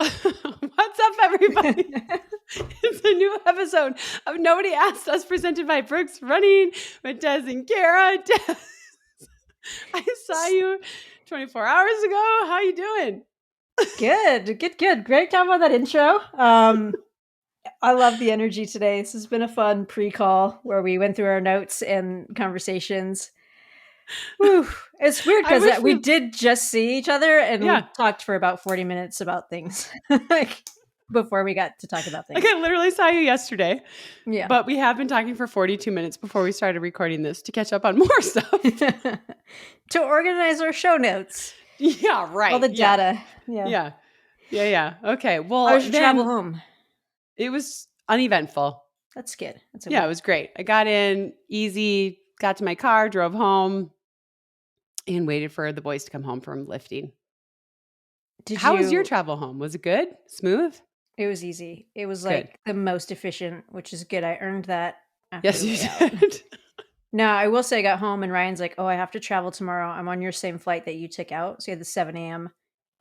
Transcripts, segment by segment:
What's up, everybody? It's a new episode of Nobody Asked Us, presented by Brooks Running with Des and Kara. Des, I saw you 24 hours ago. How you doing? Good. Great job on that intro. I love the energy today. This has been a fun pre-call where we went through our notes and conversations. Whew. It's weird because we did just see each other and we talked for about 40 minutes about things before we got to talk about things. Like I literally saw you yesterday. Yeah. But we have been talking for 42 minutes before we started recording this to catch up on more stuff. To organize our show notes. Yeah, right. All the data. Yeah. Okay. Well, how was your travel home? It was uneventful. That's good. It was great. I got in easy, got to my car, drove home, and waited for the boys to come home from lifting. How was your travel home? Was it good? Smooth? It was easy. It was like the most efficient, which is good. I earned that. Yes, you did. No, I will say I got home and Ryan's like, "Oh, I have to travel tomorrow. I'm on your same flight that you took out." So you had the 7 a.m.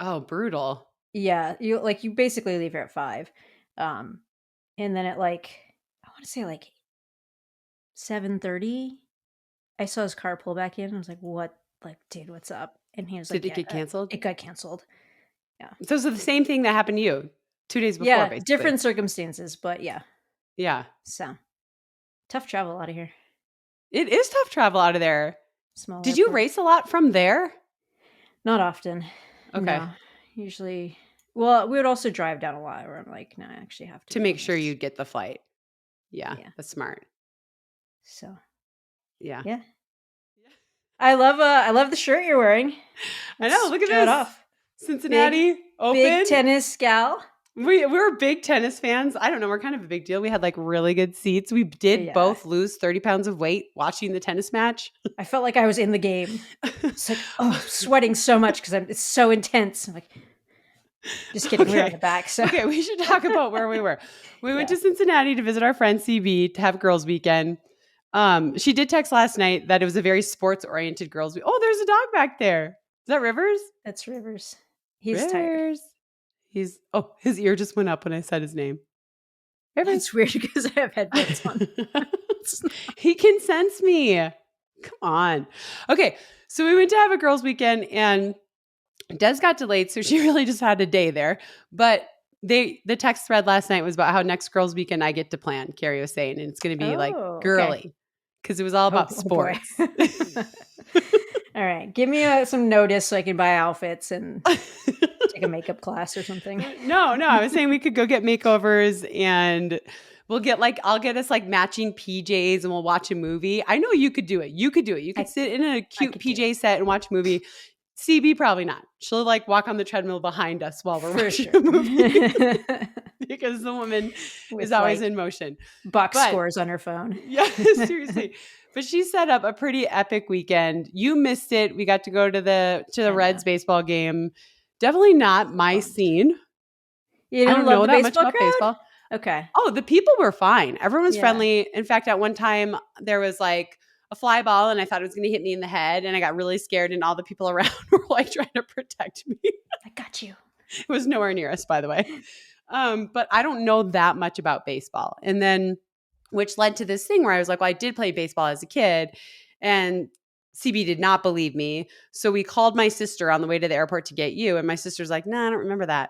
Oh, brutal. Yeah, you basically leave here at 5, and then at I want to say 7:30, I saw his car pull back in. I was like, "What? Dude, what's up?" And he was like, "Did it get canceled?" It got canceled. Yeah. So it's the same thing that happened to you 2 days before. Yeah, basically. Different circumstances, but yeah. Yeah. So tough travel out of here. It is tough travel out of there. Small. Did you race a lot from there? Not often. Okay. No, usually. Well, we would also drive down a lot where I'm like, no, I actually have to make sure you get the flight. Yeah, that's smart. So. Yeah. I love the shirt you're wearing. I know. Look at this. Off. Cincinnati Open. Big tennis gal. We're big tennis fans. I don't know. We're kind of a big deal. We had really good seats. We did both lose 30 pounds of weight watching the tennis match. I felt like I was in the game. It's like, I'm sweating so much because it's so intense. I'm like, just kidding. We were in the back. So. Okay, we should talk about where we were. We went to Cincinnati to visit our friend CB to have girls' weekend. She did text last night that it was a very sports-oriented girls' week. Oh, there's a dog back there. Is that Rivers? That's Rivers. He's tired. His ear just went up when I said his name. Rivers. It's weird because I have headphones on. He can sense me. Come on. Okay, so we went to have a girls' weekend and Des got delayed, so she really just had a day there. But the text thread last night was about how next girls' weekend I get to plan, Carrie was saying, and it's going to be girly because it was all about sports. All right, give me some notice so I can buy outfits and take a makeup class or something. No, I was saying we could go get makeovers and we'll get I'll get us matching PJs and we'll watch a movie. I know you could do it. You could sit in a cute PJ set and watch a movie. CB probably not. She'll walk on the treadmill behind us while we're watching a movie because the woman is always in motion. Box scores on her phone. Yeah, seriously. But she set up a pretty epic weekend. You missed it. We got to go to the Reds baseball game. Definitely not my scene. You don't know that much about baseball? Okay. Oh, the people were fine. Everyone was friendly. In fact, at one time there was a fly ball and I thought it was going to hit me in the head and I got really scared and all the people around were trying to protect me. I got you. It was nowhere near us, by the way. But I don't know that much about baseball. And then which led to this thing where I was like, well, I did play baseball as a kid and CB did not believe me. So we called my sister on the way to the airport to get you. And my sister's like, nah, I don't remember that.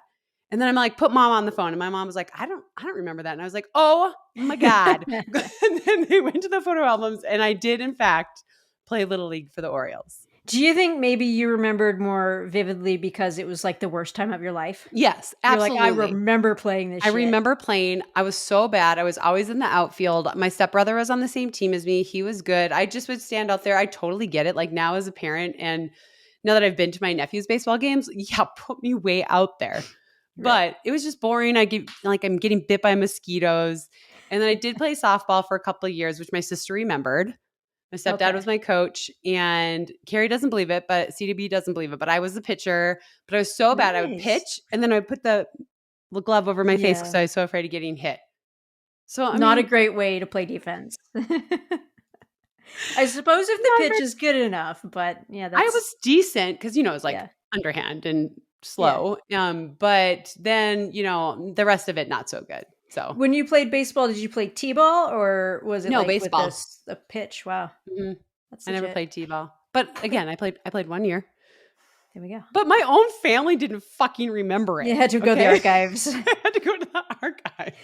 And then I'm put mom on the phone. And my mom was like, I don't remember that. And I was like, oh my God. And then they went to the photo albums and I did in fact play Little League for the Orioles. Do you think maybe you remembered more vividly because it was the worst time of your life? Yes, absolutely. I remember playing this shit. I remember playing. I was so bad. I was always in the outfield. My stepbrother was on the same team as me. He was good. I just would stand out there. I totally get it. Now as a parent and now that I've been to my nephew's baseball games, put me way out there. But it was just boring. I'm getting bit by mosquitoes. And then I did play softball for a couple of years, which my sister remembered. My stepdad was my coach and Carrie doesn't believe it, but CDB doesn't believe it. But I was the pitcher, but I was so bad. I would pitch and then I would put the glove over my face because I was so afraid of getting hit. So not a great way to play defense. I suppose if the pitch is good enough, but I was decent because, it was underhand and slow. But then, the rest of it, not so good. So When you played baseball, did you play t-ball or was it no like with baseball. a pitch? Wow, Mhm. that's I never legit. played T-ball. But again, I played 1 year. There we go. But my own family didn't fucking remember You it. had to go to the Okay. archives. I had to go to the archives.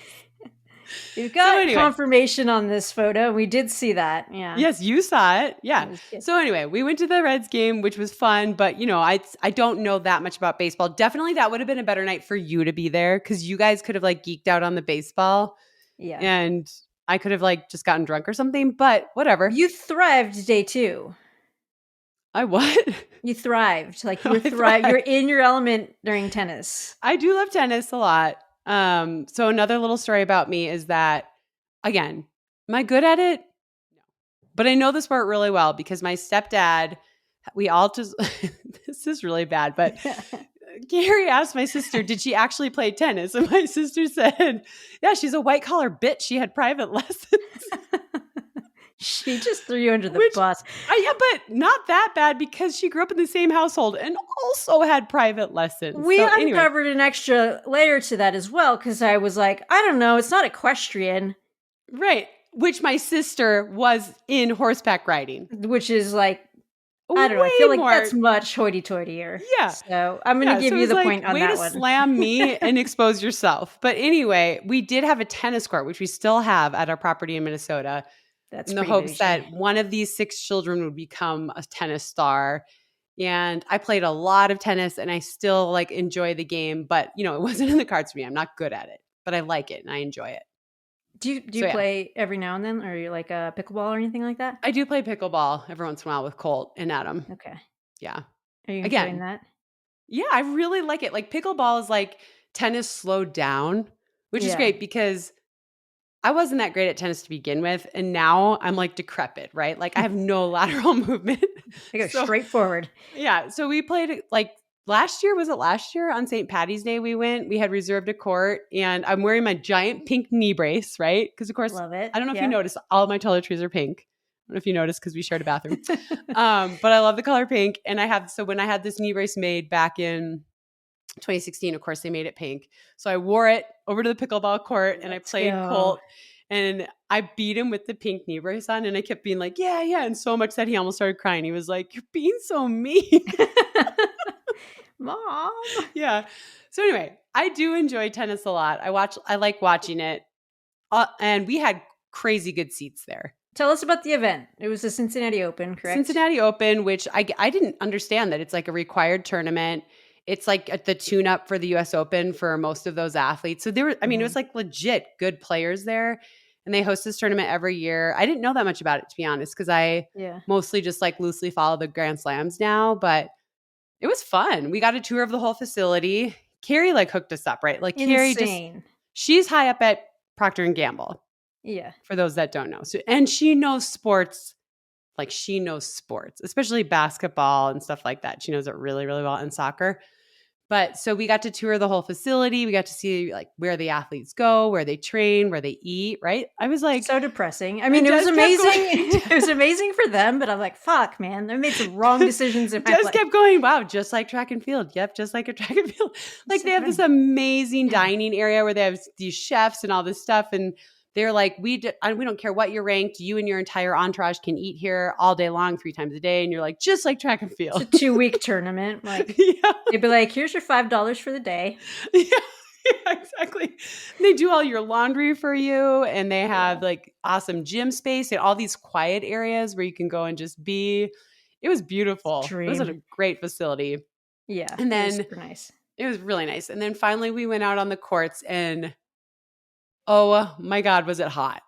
You've So got anyway, confirmation on this photo. We did see that. Yeah. yes, you saw it. It Yeah. was good. So anyway, we went to the Reds game, which was fun, but I don't know that much about baseball. Definitely that would have been a better night for you to be there cuz you guys could have like geeked out on the baseball Yeah. and I could have like just gotten drunk or something, but whatever. You thrived day 2. I what? You thrived. Like you I were thrived. you're in your element during tennis. I do love tennis a lot. So another little story about me is that, again, am I good at it? No. But I know the sport really well because my stepdad, we all just, this is really bad, but Gary asked my sister, did she actually play tennis? And my sister said, yeah, she's a white collar bitch. She had private lessons. She just threw you under the Which, bus. yeah, but not that bad because she grew up in the same household and also had private lessons. We So anyway, uncovered an extra layer to that as well because I was like, I don't know, it's not equestrian, right. Which my sister was in horseback riding. which is like, I don't know, I Way feel like more. that's much hoity-toightier. Yeah. So I'm going to Yeah. give So it you was the like, point on way that to one. slam me and expose yourself. But anyway, we did have a tennis court, which we still have at our property in Minnesota, That's in the pretty hopes bougie. that one of these 6 children would become a tennis star. And I played a lot of tennis and I still like enjoy the game, but it wasn't in the cards for me. I'm not good at it, but I like it and I enjoy it. Do So you yeah, play every now and then, or you like a pickleball or anything like that? I do play pickleball every once in a while with Colt and Adam. Okay. Yeah. Are you enjoying Again, that? yeah, I really like it. Like pickleball is like tennis slowed down, which is Yeah. great because I wasn't that great at tennis to begin with. And now I'm like decrepit, right? Like I have no lateral movement. I go So straight forward. yeah. So we played it like last year. Was it last year on St. Patty's Day? We had reserved a court and I'm wearing my giant pink knee brace, right? Because of course, Love it. I don't know if you Yeah. noticed, all of my toiletries are pink. I don't know if you noticed because we shared a bathroom. But I love the color pink. And when I had this knee brace made back in 2016, of course, they made it pink. So I wore it over to the pickleball court and I Let's played go. Colt and I beat him with the pink knee brace on. And I kept being like, yeah, yeah. And so much that he almost started crying. He was like, you're being so mean. Mom. Yeah. So anyway, I do enjoy tennis a lot. I like watching it. And we had crazy good seats there. Tell us about the event. It was the Cincinnati Open, correct? Cincinnati Open, which I didn't understand that it's like a required tournament. It's like the tune-up for the US Open for most of those athletes. So it was like legit good players there. And they host this tournament every year. I didn't know that much about it, to be honest, because I mostly just like loosely follow the Grand Slams now. But it was fun. We got a tour of the whole facility. Carrie like hooked us up, right? Like Carrie Insane. she's high up at Procter and Gamble. Yeah. For those that don't know. So, and she knows sports. Like she knows sports, especially basketball and stuff like that. She knows it really, really well, and soccer. But so we got to tour the whole facility. We got to see like where the athletes go, where they train, where they eat, right? I was like, so depressing. I mean, it was amazing. It was amazing for them, but I'm like, fuck, man, they made some wrong decisions in my life. Just kept going, wow, just like track and field. Yep, just like a track and field. Like they have this amazing dining area where they have these chefs and all this stuff. And they're like, we don't care what you're ranked. You and your entire entourage can eat here all day long, 3 times a day. And you're like, just like track and field. It's a 2-week tournament. Like, yeah. They'd be like, here's your $5 for the day. Yeah, exactly. They do all your laundry for you. And they have like awesome gym space and all these quiet areas where you can go and just be. It was beautiful. It was a great facility. Yeah. And then it was super nice. It was really nice. And then finally we went out on the courts and oh my God, was it hot?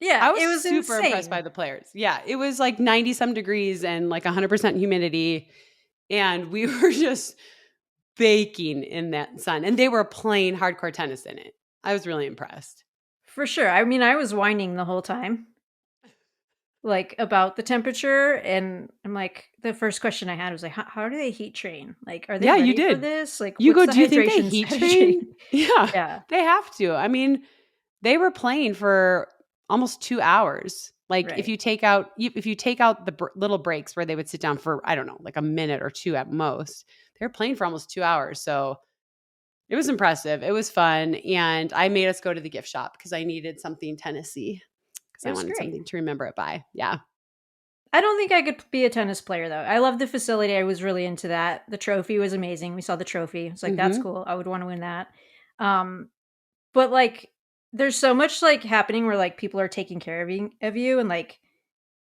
Yeah, I was it was super insane. impressed by the players. Yeah, it was like 90 some degrees and like 100% humidity. And we were just baking in that sun. And they were playing hardcore tennis in it. I was really impressed. For sure. I mean, I was whining the whole time. Like about the temperature, and I'm like, the first question I had was like, how do they heat train? Like, are they ready for this? Like, you what's go, do you think they heat train? Yeah, they have to. I mean, they were playing for almost 2 hours. Like if Right. you take out the little breaks where they would sit down for, I don't know, like a minute or two at most, they were playing for almost 2 hours. So it was impressive. It was fun. And I made us go to the gift shop because I needed something Tennessee because It I was wanted great. something to remember it by. Yeah. I don't think I could be a tennis player though. I love the facility. I was really into that. The trophy was amazing. We saw the trophy. It's like that's Mm-hmm. cool. I would want to win that. Um, but like, there's so much like happening where like people are taking care of you and like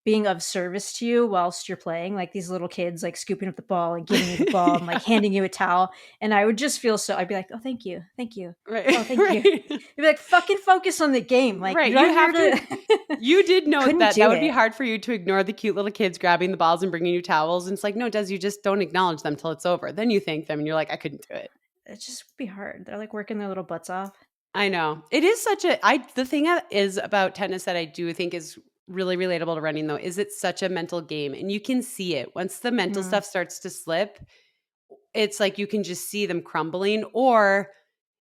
being of service to you whilst you're playing. Like these little kids like scooping up the ball and giving you the ball and like Yeah. handing you a towel. And I would just feel so. I'd be like, oh, thank you, Right. oh, thank you. Right. You'd be like, fucking focus on the game. Like Right. you're You not here have to. to. You did note Couldn't that do would be it. hard for you to ignore the cute little kids grabbing the balls and bringing you towels. And it's like, no, Des, you just don't acknowledge them till it's over. Then you thank them and you're like, I couldn't do it. It just would be hard. They're like working their little butts off. I know. It is the thing that is about tennis that I do think is really relatable to running though, is it's such a mental game and you can see it. Once the mental Mm, stuff starts to slip, it's like you can just see them crumbling. Or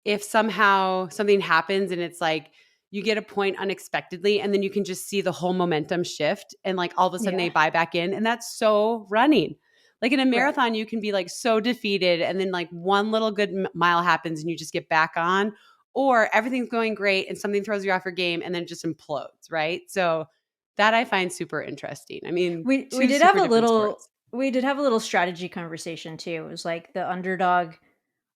if somehow something happens and it's like you get a point unexpectedly and then you can just see the whole momentum shift and like all of a sudden they yeah. buy back in, and that's so running. Like in a Right. marathon you can be like so defeated and then like one little good mile happens and you just get back on, or everything's going great and something throws you off your game and then it just implodes, right? So that I find super interesting. I mean, We two did have super a different little sports. we did have a little strategy conversation too. It was like the underdog.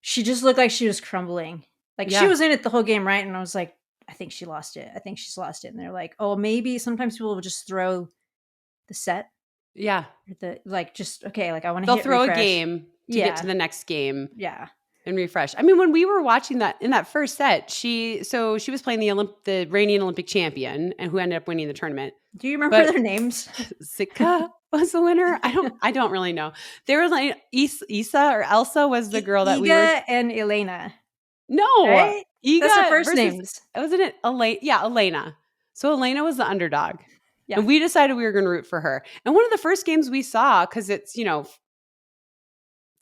She just looked like she was crumbling. Like she Yeah. was in it the whole game, right? And I was like, I think she lost it. I think she's lost it. And they're like, oh, maybe sometimes people will just throw the set Yeah. or the like just okay, like I want to They'll hit throw a refresh. game to get to Yeah. the next game Yeah. and refresh. I mean, when we were watching that in that first set, she was playing the reigning Olympic champion and who ended up winning the tournament. Do you remember But their names? Sika was the winner. I don't really know. They were like Isa or Elsa was the girl that we were. Iga and Elena, No, right? That's their Iga first versus, names. wasn't it Elena? Yeah, Elena. So Elena was the underdog. Yeah. And we decided we were going to root for her. And one of the first games we saw, because it's,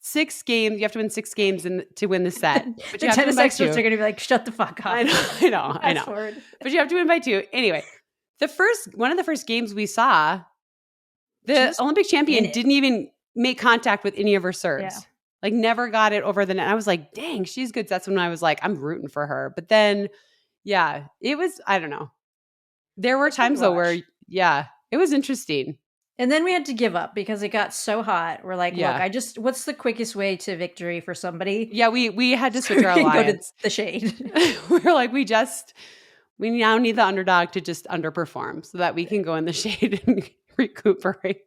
6 games, you have to win 6 games to win the set. But The you have to win tennis by experts are two. going to be like, shut the fuck up. I know. Fast forward. But you have to win by two. Anyway, one of the first games we saw, She the was Olympic in champion it. didn't even make contact with any of her Yeah. serves. Like never got it over the net. I was like, dang, she's good. So that's when I was like, I'm rooting for her. But then, yeah, it was, I don't know. There It were was fun to times though where, watch. yeah, it was interesting. And then we had to give up because it got so hot. We're like, look, Yeah. what's the quickest way to victory for somebody? Yeah, we had to So switch we our can go to alliance. the shade. We were like, we now need the underdog to just underperform so that we can go in the shade and recuperate.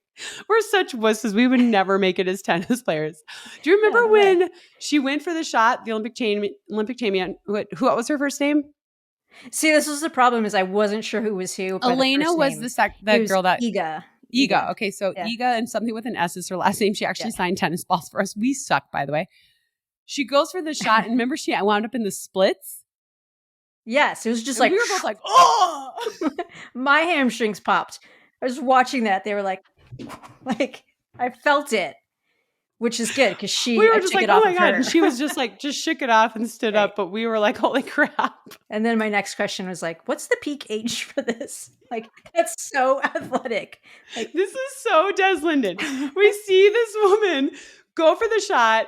We're such wusses. We would never make it as tennis players. Do you Yeah, remember no way. when she went for the shot, the Olympic champion, what was her first name? See, this was the problem is I wasn't sure who was who by the Elena first was name. the It was girl that Iga. Iga. Iga. Okay, so Yeah. Iga and something with an S is her last name. She actually Yeah. signed tennis balls for us. We suck, by the way. She goes for the shot, and remember she wound up in the splits? Yes, it was just And like we were both like, oh! my hamstrings popped. I was watching that. They were like I felt it, which is good because We I were just took like, it oh off my of God. her. And she was just like, just shook it off and stood Right. up. But we were like, holy crap. And then my next question was like, what's the peak age for this? Like, that's so athletic. Like, This is so Des Linden. We see this woman go for the shot,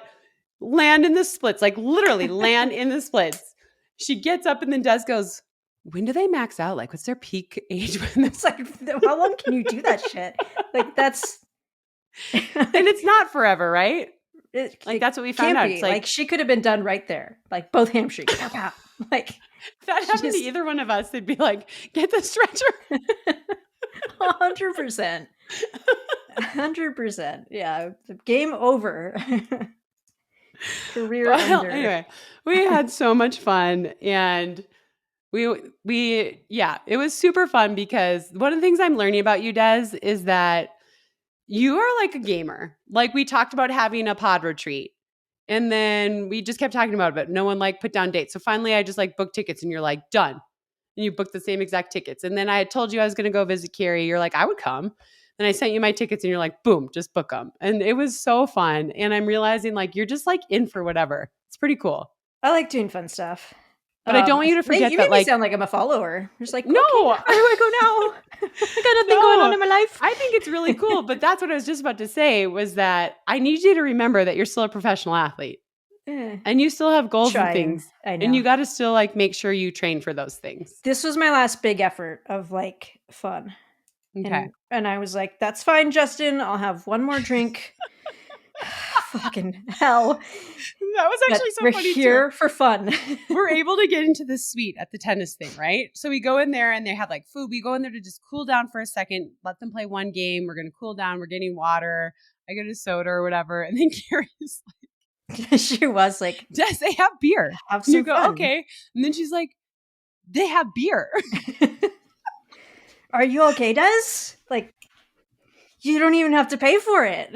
land in the splits, like literally land in the splits. She gets up and then Des goes, when do they max out? Like, what's their peak age? it's like, how long can you do that shit? Like, that's. And it's not forever, right? Like, It that's what we found can't out. be. It's Like, she could have been done right there. Like, both hamstrings. Like, if that happened to either one of us, they'd be like, get the stretcher. 100%. 100%. Yeah. Game over. Career under. Anyway, we had so much fun and it was super fun because one of the things I'm learning about you, Des, is that you are like a gamer. Like we talked about having a pod retreat and then we just kept talking about it, but no one like put down dates. So finally I just like booked tickets and you're like, done. And you booked the same exact tickets. And then I had told you I was going to go visit Carrie. You're like, I would come. Then I sent you my tickets and you're like, boom, just book them. And it was so fun. And I'm realizing like, you're just like in for whatever. It's pretty cool. I like doing fun stuff. But I don't want you to forget you that, made me like, sound like I'm a follower. Just like, no, okay, where do I go now? I got nothing going on in my life. I think it's really cool. But that's what I was just about to say was that I need you to remember that you're still a professional athlete and you still have goals and things. I know. And you got to still like make sure you train for those things. This was my last big effort of like fun. Okay. And I was like, that's fine, Justin. I'll have one more drink. Fucking hell. That was actually so we're funny here for fun. We're able to get into the suite at the tennis thing, right? So we go in there and they have like food. We go in there to just cool down for a second, let them play one game. We're going to cool down. We're getting water. I get a soda or whatever. And then Carrie's like, she was like, Des, they have beer. Have some you go, fun. okay. And then she's like, they have beer. Are you okay, Des? Like, you don't even have to pay for it.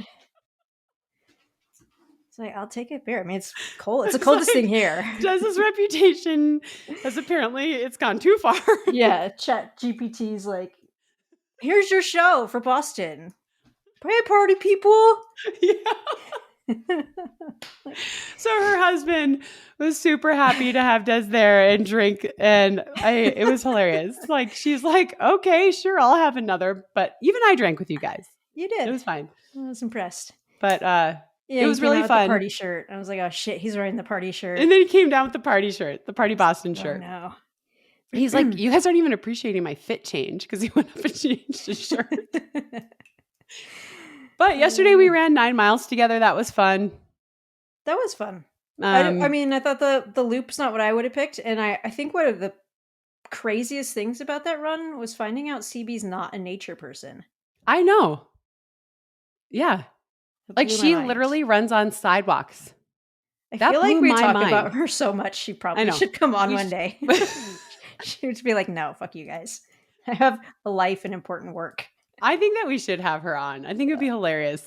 Like, I'll take a beer. I mean, it's cold. It's the coldest thing here. Des's reputation has apparently it's gone too far. Yeah, Chat GPT's like, here's your show for Boston. Hey, party people. Yeah. So her husband was super happy to have Des there and drink, and it was hilarious. Like she's like, okay, sure, I'll have another. But even I drank with you guys. You did. It was fine. I was impressed. But yeah, it was really fun. The party shirt. I was like, oh shit, he's wearing the party shirt. And then he came down with the party shirt, the party Boston shirt. No. He's like, you guys aren't even appreciating my fit change because he went up and changed his shirt. But yesterday we ran 9 miles together. That was fun. That was fun. I mean, I thought the loop's not what I would have picked. And I think one of the craziest things about that run was finding out CB's not a nature person. I know. Yeah. Like she literally runs on sidewalks. I feel like we talk about her so much. She probably should come on one day. She would be like, no, fuck you guys. I have a life and important work. I think that we should have her on. I think it would be hilarious.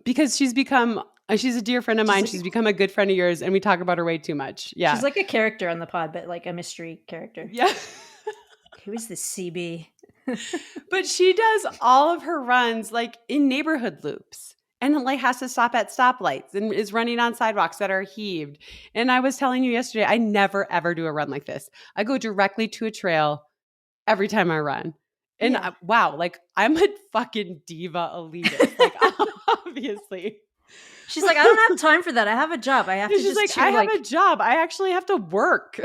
Because she's a dear friend of mine. She's become a good friend of yours, and we talk about her way too much. Yeah. She's like a character on the pod, but like a mystery character. Yeah. Who is this CB? But she does all of her runs like in neighborhood loops. And like has to stop at stoplights and is running on sidewalks that are heaved. And I was telling you yesterday, I never, ever do a run like this. I go directly to a trail every time I run. And wow, like I'm a fucking diva elitist. Like obviously. She's like, I don't have time for that. I have a job. I have to She's like, I have a job. I actually have to work.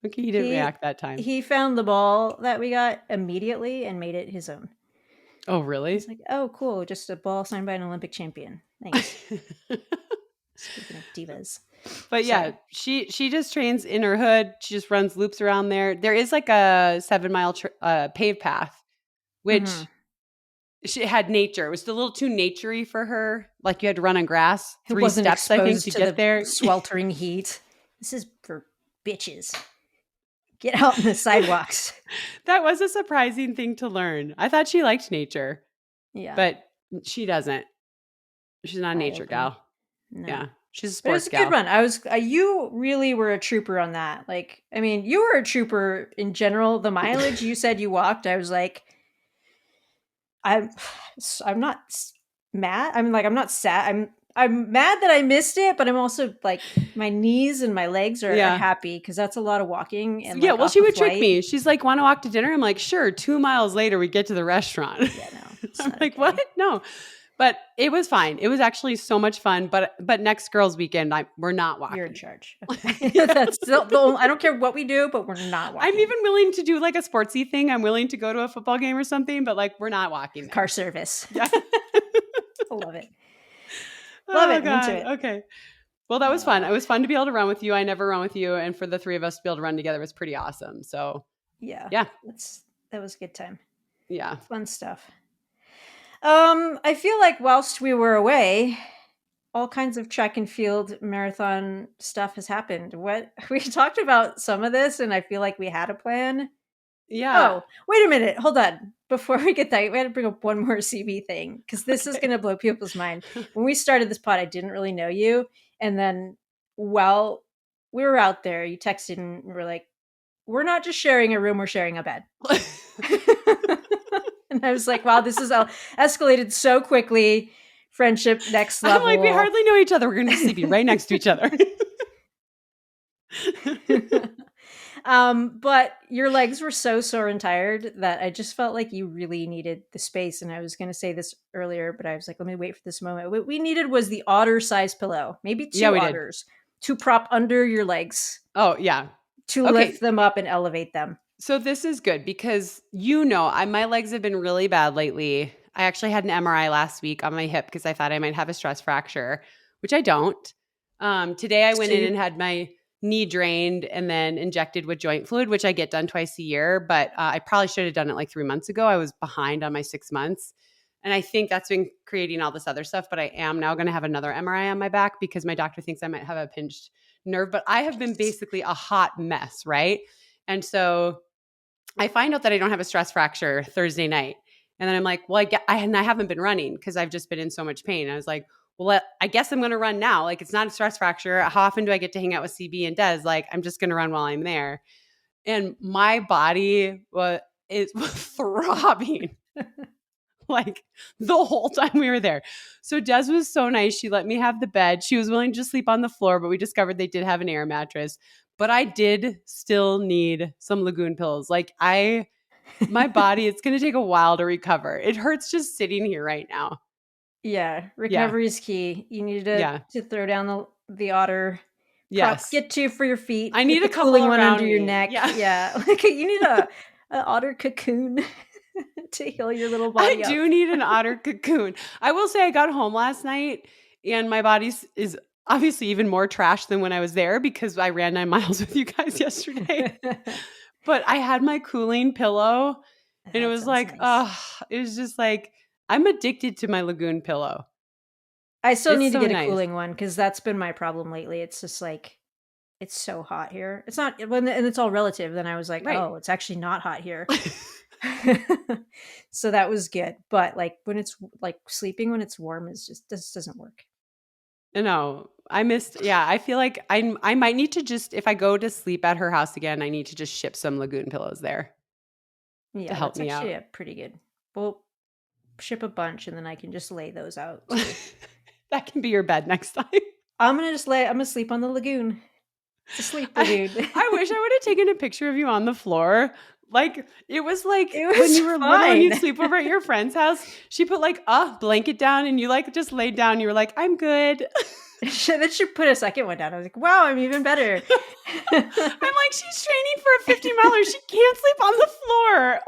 Okay, he didn't react that time. He found the ball that we got immediately and made it his own. Oh, really? He's like, oh, cool. Just a ball signed by an Olympic champion. Thanks. Speaking of divas. But yeah, she just trains in her hood. She just runs loops around there. There is like a 7-mile paved path, which she had nature. It was a little too naturey for her. Like you had to run on grass. 3 steps, I think, to get there. Sweltering heat. This is for bitches. Get out on the sidewalks. That was a surprising thing to learn. I thought she liked nature. Yeah. But she doesn't. She's not a nature gal. No. Yeah. She's a sports gal. It was a good run. You really were a trooper on that. Like, I mean, you were a trooper in general. The mileage you said you walked, I was like, I'm not mad. I'm like, I'm not sad. I'm mad that I missed it, but I'm also like, my knees and my legs are happy because that's a lot of walking. And yeah, well, she would trick me. She's like, want to walk to dinner? I'm like, sure. 2 miles later, we get to the restaurant. Yeah, no. I'm like, what? No. But it was fine. It was actually so much fun. But next girls' weekend, we're not walking. You're in charge. Okay. That's the only, I don't care what we do, but we're not walking. I'm even willing to do like a sportsy thing. I'm willing to go to a football game or something, but like we're not walking there. Car service. Yeah. I love it. Love it. God. Into it. Okay. Well, that was fun. It was fun to be able to run with you. I never run with you. And for the 3 of us to be able to run together was pretty awesome. So yeah. That was a good time. Yeah. Fun stuff. I feel like whilst we were away, all kinds of track and field marathon stuff has happened. We talked about some of this and I feel like we had a plan. Yeah. Oh, wait a minute. Hold on. Before we get that, we had to bring up one more CB thing because this is going to blow people's mind. When we started this pod, I didn't really know you. And then while we were out there, you texted and were like, we're not just sharing a room, we're sharing a bed. And I was like, wow, this is escalated so quickly. Friendship next level. I'm like, we hardly know each other. We're going to be sleeping right next to each other. But your legs were so sore and tired that I just felt like you really needed the space. And I was going to say this earlier, but I was like, let me wait for this moment. What we needed was the otter size pillow, maybe Yeah, two we did. otters to prop under your legs Oh, yeah. to lift Okay. them up and elevate them. So this is good because my legs have been really bad lately. I actually had an MRI last week on my hip because I thought I might have a stress fracture, which I don't. Today I went So in and had my knee drained and then injected with joint fluid, which I get done twice a year. But I probably should have done it like 3 months ago. I was behind on my 6 months. And I think that's been creating all this other stuff. But I am now going to have another MRI on my back because my doctor thinks I might have a pinched nerve. But I have been basically a hot mess, right? And so I find out that I don't have a stress fracture Thursday night. And then I'm like, well, I haven't been running because I've just been in so much pain. I was like, well, I guess I'm going to run now. Like, it's not a stress fracture. How often do I get to hang out with CB and Des? Like, I'm just going to run while I'm there. And my body was throbbing like the whole time we were there. So Des was so nice. She let me have the bed. She was willing to just sleep on the floor, but we discovered they did have an air mattress. But I did still need some Lagoon pills. Like my body, it's going to take a while to recover. It hurts just sitting here right now. yeah, Yeah. recovery is key. You need Yeah. to throw down the otter prop. Yes. Get two for your feet. I Get need the a couple cooling one under around your me. neck. Yeah. Yeah, like you need a otter cocoon to heal your little I body up. do need an otter cocoon. I will say I got home last night and my body is obviously even more trash than when I was there because I ran 9 miles with you guys yesterday. But I had my cooling pillow and it That was sounds like, nice. it was just like, I'm addicted to my Lagoon pillow. I still It's need to so get a nice. cooling one because that's been my problem lately. It's just like it's so hot here. It's not when and it's all relative. Then I was like, Right. oh, it's actually not hot here. So that was good. But like when it's like sleeping when it's warm is just this doesn't work. No, I feel like I might need to just, if I go to sleep at her house again, I need to just ship some Lagoon pillows there to Yeah, help that's me actually out. a pretty good. We'll ship a bunch and then I can just lay those out too. That can be your bed next time. I'm gonna sleep on the lagoon. It's a sleep I lagoon. I wish I would have taken a picture of you on the floor. Like, it was like It when was you were little and fine. you'd sleep over at your friend's house, she put like a blanket down and you like just laid down. You were like, I'm good. Then she put a second one down. I was like, wow, I'm even better. I'm like, she's training for a 50-miler. She can't sleep on the floor.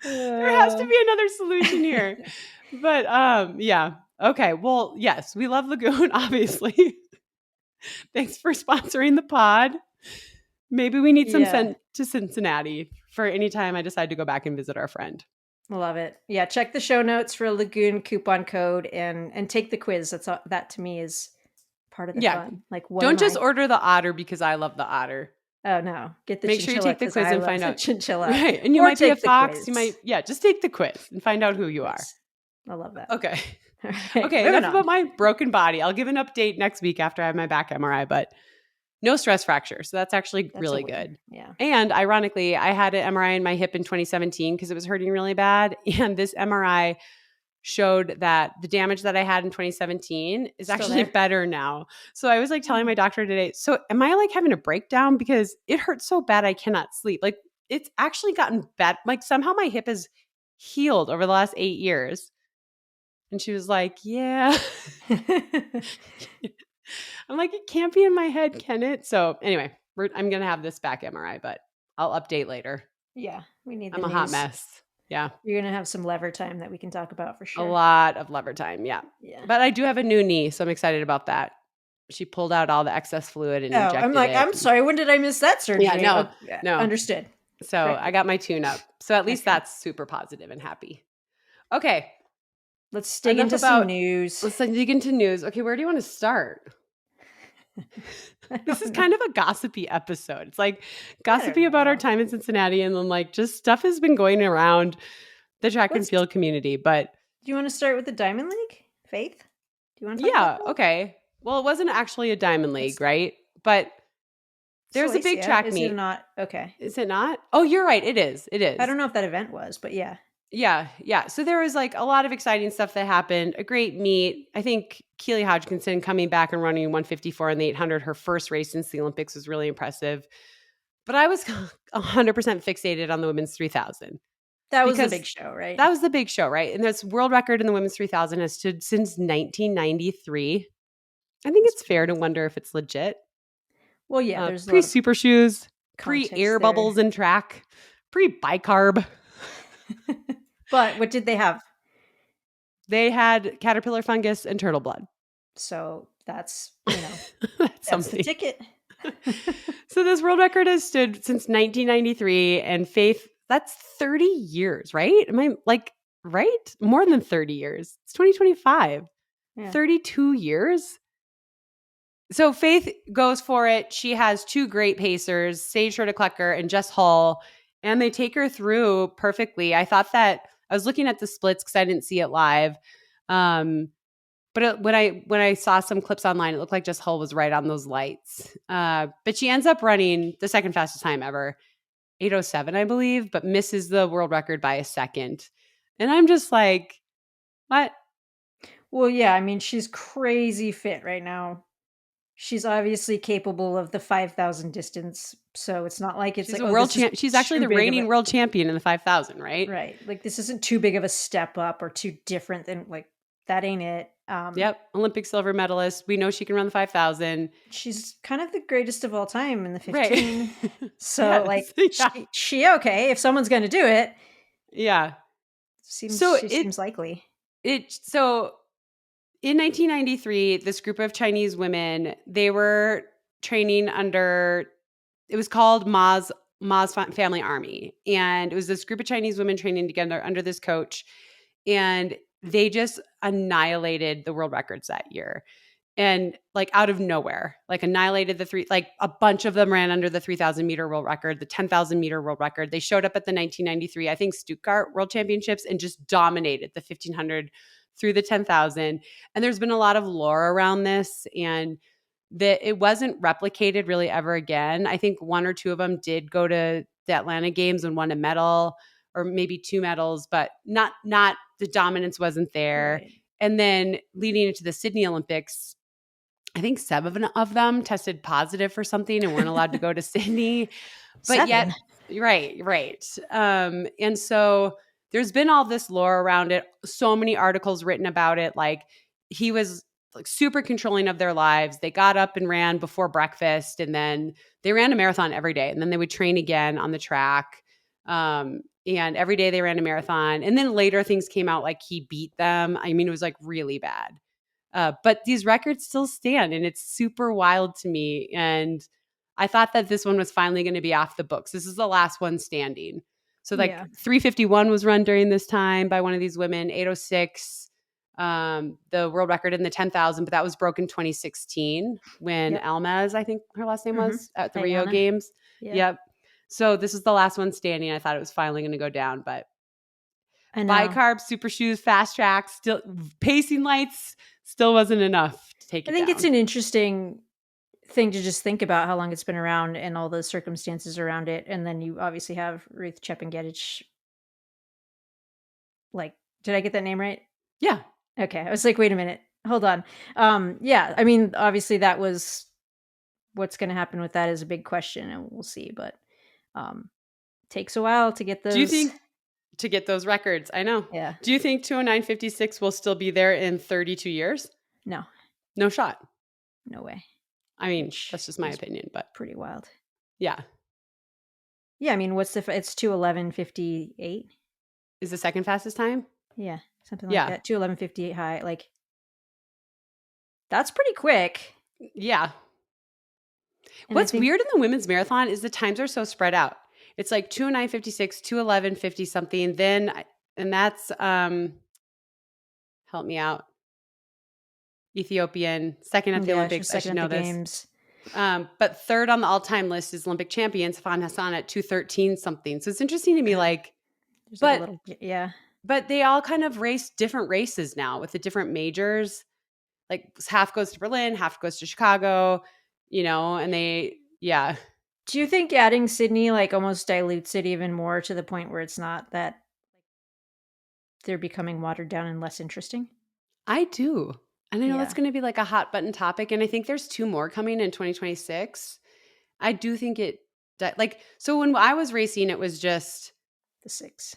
There has to be another solution here. But yeah. Okay. Well, yes, we love Lagoon, obviously. Thanks for sponsoring the pod. Maybe we need some Yeah, sent to Cincinnati for any time I decide to go back and visit our friend. love it. Yeah, check the show notes for a Lagoon coupon code and take the quiz. That to me is part of the Yeah. fun. Like, what Don't am just I? order the otter because I love the otter. Oh no, get the Make sure you chinchilla take the because quiz I and love find the out. chinchilla. Right. And you Or might be a take the fox. You quiz. might, yeah, just take the quiz and find out who you are. Quiz. I love that. Okay. All right, Okay. moving Enough on. about my broken body. I'll give an update next week after I have my back MRI, but no stress fracture. So that's actually That's a really win. good. Yeah. And ironically, I had an MRI in my hip in 2017 because it was hurting really bad. And this MRI showed that the damage that I had in 2017 is Still actually there? better now. So I was like telling Oh. my doctor today, so am I like having a breakdown because it hurts so bad I cannot sleep? Like, it's actually gotten bad. Like, somehow my hip has healed over the last 8 years. And she was like, yeah. I'm like, it can't be in my head, can it? So anyway, I'm going to have this back MRI, but I'll update later. Yeah, we need the I'm a hot news. mess. Yeah. You're gonna have some lever time that we can talk about for A sure. lot of lever time. Yeah. Yeah. But I do have a new knee, so I'm excited about that. She pulled out all the excess fluid and Oh, I'm injected like, it. I'm sorry. When did I miss that surgery? Yeah, no, Okay, no. understood. So Correct I me. got my tune up. So at least Okay. that's super positive and happy. Okay. Let's dig Enough into some about, news. let's dig into news. Okay, where do you want to start? I This don't is know. kind of a gossipy episode. It's like I don't gossipy about our know. time in Cincinnati, and then like just stuff has been going around the track and Let's. field community. But Do you want to start with the Diamond League, Faith? Do you want to talk about yeah, that? okay. Well, it wasn't actually a diamond league, Let's. right? But there's a big Salacia, track is it meet. not? Okay. Is it not? Oh, you're right. It is. It I is. don't know if that event was, but yeah. Yeah, yeah. So there was like a lot of exciting stuff that happened. A great meet. I think Keely Hodgkinson coming back and running 154 in the 800, her first race since the Olympics, was really impressive. But I was 100% fixated on the women's 3000 That was the because big show, right? that was the big show, right? And this world record in the women's 3000 has stood since 1993. I think That's it's pretty fair to wild. wonder if it's legit. Well, yeah, there's a Pre lot of super shoes, pre context air there. bubbles in track, pre bicarb. But what did they have? They had caterpillar fungus and turtle blood. So that's, That's that's the something. ticket. So this world record has stood since 1993, and Faith, that's 30 years, right? Am I like right? More than 30 years. It's 2025. Yeah. 32 years. So Faith goes for it. She has two great pacers, Sage Klecker and Jess Hall, and they take her through perfectly. I thought that I was looking at the splits because I didn't see it live. But when I saw some clips online, it looked like Jess Hull was right on those lights. But she ends up running the second fastest time ever, 8:07, I believe, but misses the world record by a second. And I'm just like, what? Well, yeah, I mean, she's crazy fit right now. She's obviously capable of the 5,000 distance. So it's not like it's She's like, a oh, world this is champ. She's actually too the big of a reigning world champion in the 5,000, right? right. Like this isn't too big of a step up or too different than like that ain't it. Yep. Olympic silver medalist. We know she can run the 5,000. She's kind of the greatest of all time in the Right. 15. So like Yes. Yeah. she okay, if someone's going to do it, Yeah. seems So she seems likely. so in 1993, this group of Chinese women, they were training under, it was called Ma's Family Army. And it was this group of Chinese women training together under this coach. And they just annihilated the world records that year. And like out of nowhere, like annihilated like a bunch of them ran under the 3,000 meter world record, the 10,000 meter world record. They showed up at the 1993, I think, Stuttgart World Championships and just dominated the 1,500 through the 10,000. And there's been a lot of lore around this, and that it wasn't replicated really ever again. I think one or two of them did go to the Atlanta Games and won a medal or maybe two medals, but not the dominance wasn't there. Right. And then leading into the Sydney Olympics, I think 7 of them tested positive for something and weren't allowed to go to Sydney. But 7. yet, right. And so there's been all this lore around it, so many articles written about it. Like he was like super controlling of their lives. They got up and ran before breakfast, and then they ran a marathon every day, and then they would train again on the track. And every day they ran a marathon. And then later things came out like he beat them. I mean, it was like really bad. But these records still stand, and it's super wild to me. And I thought that this one was finally going to be off the books. This is the last one standing. So like Yeah. 351 was run during this time by one of these women, 806, the world record in the 10,000, but that was broken 2016 when Yep. Almaz, I think her last name was, at the Rio Ayana. Games. Yeah. Yep. So this is the last one standing. I thought it was finally going to go down, but I know. bicarb, super shoes, fast track, still pacing lights, still wasn't enough to take I it think down. it's an interesting thing to just think about how long it's been around and all the circumstances around it. And then you obviously have Ruth Chepngetich. Like, did I get that name right? Yeah. Okay. I was like, wait a minute. Hold on. Yeah, I mean, obviously that was what's going to happen with that is a big question and we'll see, but takes a while to get those. Do you think to get those records? I know. Yeah. Do you think 209.56 will still be there in 32 years? No. No shot. No way. I mean, that's just my opinion, but pretty wild. yeah. Yeah, I mean, what's it's 211.58? Is the second fastest time? Yeah, something like that. 211.58 high. Like, that's pretty quick. Yeah. And what's weird in the women's marathon is the times are so spread out. It's like 209.56, 211.50 something. Then, and that's, help me out. Ethiopian, second at the Olympics. I should know this. Games. But third on the all-time list is Olympic champion Safan Hassan at 213 something. So it's interesting to me, like, but but they all kind of race different races now with the different majors. Like half goes to Berlin, half goes to Chicago, and they, yeah. Do you think adding Sydney like almost dilutes it even more to the point where it's not that they're becoming watered down and less interesting? I do. And I know that's Yeah. going to be like a hot button topic. And I think there's 2 more coming in 2026. I do think like, so when I was racing, The 6.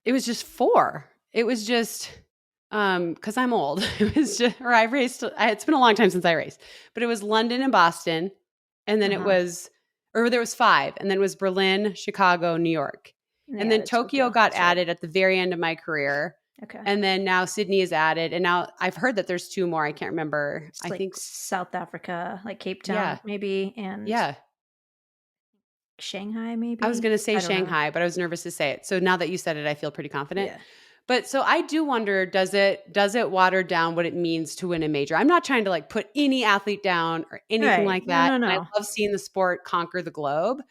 it was just 4. It was just, cause I'm old. It was just, or I raced, it's been a long time since I raced, but it was London and Boston. And then it Uh-huh. was, or there was 5. And then it was Berlin, Chicago, New York. And they And then added Tokyo Tokyo. got That's right. added at the very end of my career. Okay. And then now Sydney is added. And now I've heard that there's 2 more. I can't remember. It's I like think, South Africa, like Cape Town yeah. maybe, and Yeah. Shanghai I was maybe. going to say I don't know. Shanghai, but I was nervous to say it. So now that you said it, I feel pretty confident. Yeah. But so I do wonder, does it water down what it means to win a major? I'm not trying to like put any athlete down or anything Right. like No, that. no, And I no. love seeing the sport conquer the globe.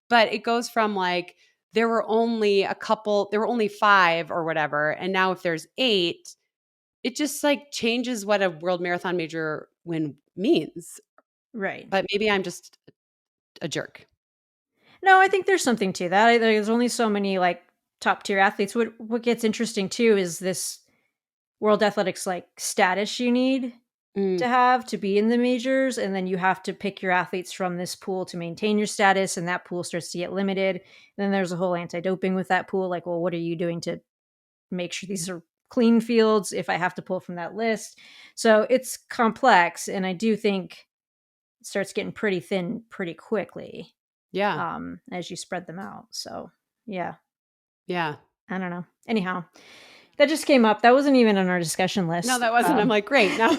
But it goes from like there were only 5 or whatever, and now if there's 8, it just like changes what a world marathon major win means. Right. But maybe I'm just a jerk. No, I think there's something to that. There's only so many like top tier athletes. What gets interesting too is this world athletics like status you need Mm, to have to be in the majors, and then you have to pick your athletes from this pool to maintain your status, and that pool starts to get limited. And then there's a whole anti-doping with that pool. Like, well, what are you doing to make sure these are clean fields if I have to pull from that list? So it's complex, and I do think it starts getting pretty thin pretty quickly yeah. as you spread them out. So yeah, Yeah. I don't know. Anyhow, that just came up. That wasn't even on our discussion No, list. that wasn't. I'm like, great. Now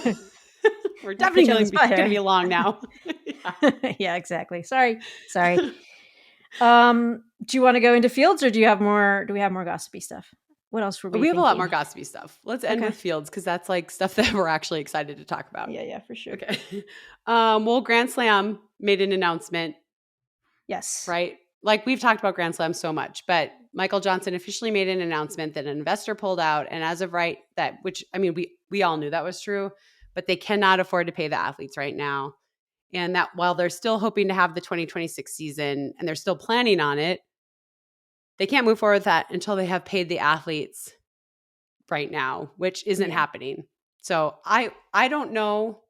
we're I put definitely you on the going to spot be here. long now. Yeah. Yeah, exactly. Sorry. Do you want to go into fields, or do we have more gossipy stuff? What else were we We have a lot more thinking? gossipy stuff. Let's end Okay. with fields because that's like stuff that we're actually excited to talk about. Yeah, for sure. Okay. Well, Grand Slam made an announcement, Yes. right? Like we've talked about Grand Slam so much, but Michael Johnson officially made an announcement that an investor pulled out, and as of right, which I mean, we all knew that was true, but they cannot afford to pay the athletes right now, and that while they're still hoping to have the 2026 season and they're still planning on it, they can't move forward with that until they have paid the athletes right now, which isn't Yeah. happening. So I don't know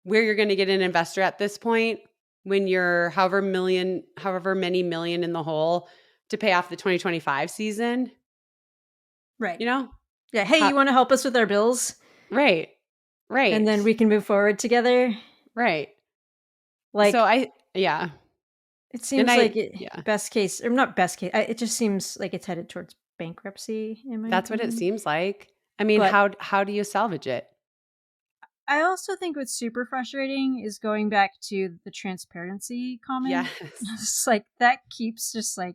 where you're going to get an investor at this point when you're however many million in the hole to pay off the 2025 season, Right. you know? Yeah. Hey, How, you want to help us with our bills, right. and Right. then we can move forward together? Right. So Like, yeah. it And seems like yeah. best case, or not best case. It just seems like it's headed towards bankruptcy, in my That's what it opinion. seems like. I mean, But how do you salvage it? I also think what's super frustrating is going back to the transparency comment. Yes. It's like that keeps just like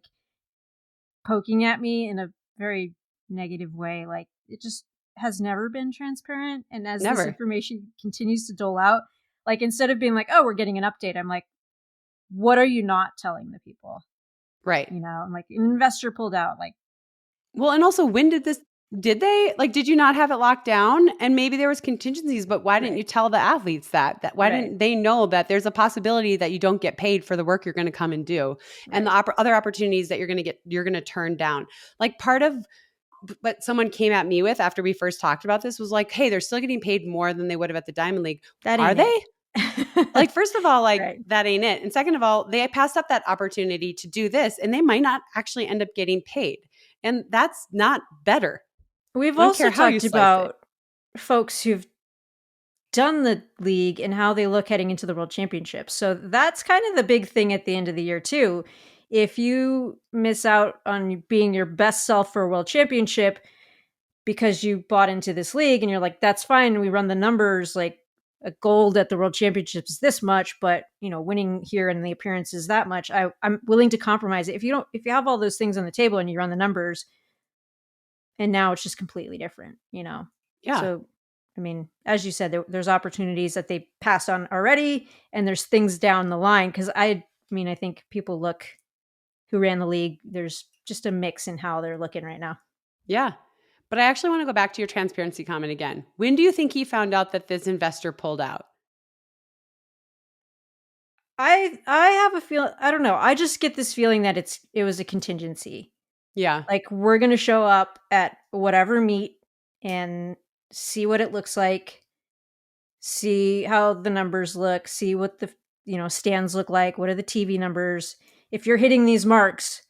poking at me in a very negative way. Like it just has never been transparent. And as this Never. information continues to dole out, like instead of being like, oh, we're getting an update, I'm like, what are you not telling the people? Right. You know, I'm like, an investor pulled out. Like, Well, and also when did they like did you not have it locked down? And maybe there was contingencies, but why didn't right, you tell the athletes that why right, didn't they know that there's a possibility that you don't get paid for the work you're going to come and do and the right. other opportunities that you're going to turn down. Like part of what someone came at me with after we first talked about this was like, "Hey, they're still getting paid more than they would have at the Diamond League." That Are ain't it. they? Like first of all, like Right. that ain't it. And second of all, they passed up that opportunity to do this and they might not actually end up getting paid. And that's not better. We've I don't also care how you talked slice it. about folks who've done the league and how they look heading into the world championship. So that's kind of the big thing at the end of the year too. If you miss out on being your best self for a world championship because you bought into this league and you're like, that's fine, we run the numbers, like a gold at the world championships is this much, but you know, winning here in the appearance is that much. I'm willing to compromise it. If you have all those things on the table and you run the numbers, and now it's just completely different, you know? Yeah. So, I mean, as you said, there's opportunities that they passed on already, and there's things down the line. Cause I think people look who ran the league, there's just a mix in how they're looking right now. Yeah. But I actually want to go back to your transparency comment again. When do you think he found out that this investor pulled out? I have a feel, I don't know. I just get this feeling that it was a contingency. Yeah. Like, we're going to show up at whatever meet and see what it looks like, see how the numbers look, see what the, stands look like, what are the TV numbers. If you're hitting these marks,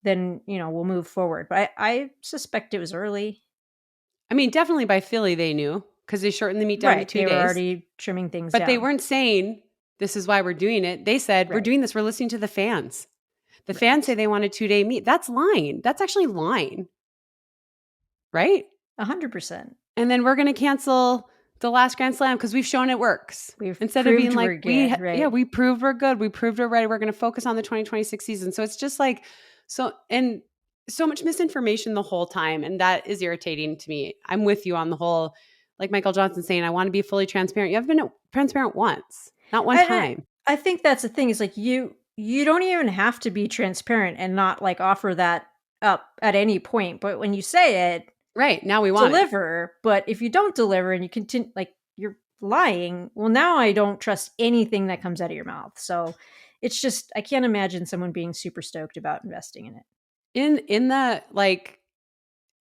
then, we'll move forward. But I suspect it was early. I mean, definitely by Philly, they knew because they shortened the meet down to Right. 2 They were days. already trimming things But they down. weren't saying, this is why we're doing it. They said, we're Right. doing this. We're listening to the fans. The fans say they want a 2-day meet. That's lying. That's actually lying. Right? 100%. And then we're going to cancel the last Grand Slam because we've shown it works. We've Instead of being proved like, we're good, right? we proved we're good. We proved we're ready. We're going to focus on the 2026 season. So it's just like, so much misinformation the whole time. And that is irritating to me. I'm with you on the whole, like Michael Johnson saying, I want to be fully transparent. You haven't been transparent once, not one time. I think that's the thing is like you don't even have to be transparent and not like offer that up at any point. But when you say it, right now we want deliver. It. But if you don't deliver and you continue, like you're lying, well, now I don't trust anything that comes out of your mouth. So it's just I can't imagine someone being super stoked about investing in it. In the like,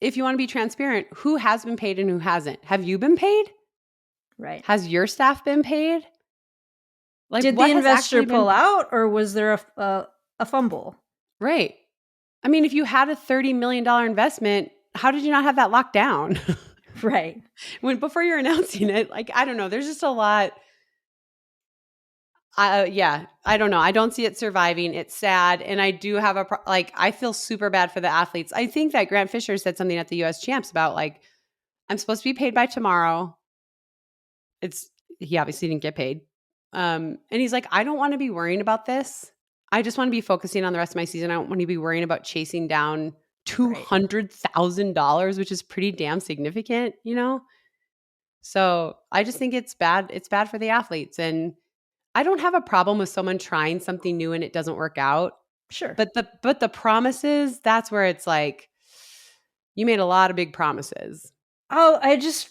if you want to be transparent, who has been paid and who hasn't? Have you been paid? Right. Has your staff been paid? Like, did the investor pull out, or was there a fumble? Right. I mean, if you had a $30 million investment, how did you not have that locked down? Right. Before you're announcing it, like, I don't know. There's just a lot. Yeah, I don't know. I don't see it surviving. It's sad. And I do have I feel super bad for the athletes. I think that Grant Fisher said something at the US Champs about like, I'm supposed to be paid by tomorrow. He obviously didn't get paid. And he's like, I don't want to be worrying about this. I just want to be focusing on the rest of my season. I don't want to be worrying about chasing down $200,000, which is pretty damn significant, So I just think it's bad. It's bad for the athletes. And I don't have a problem with someone trying something new and it doesn't work out. Sure. But the promises, that's where it's like, you made a lot of big promises. Oh, I just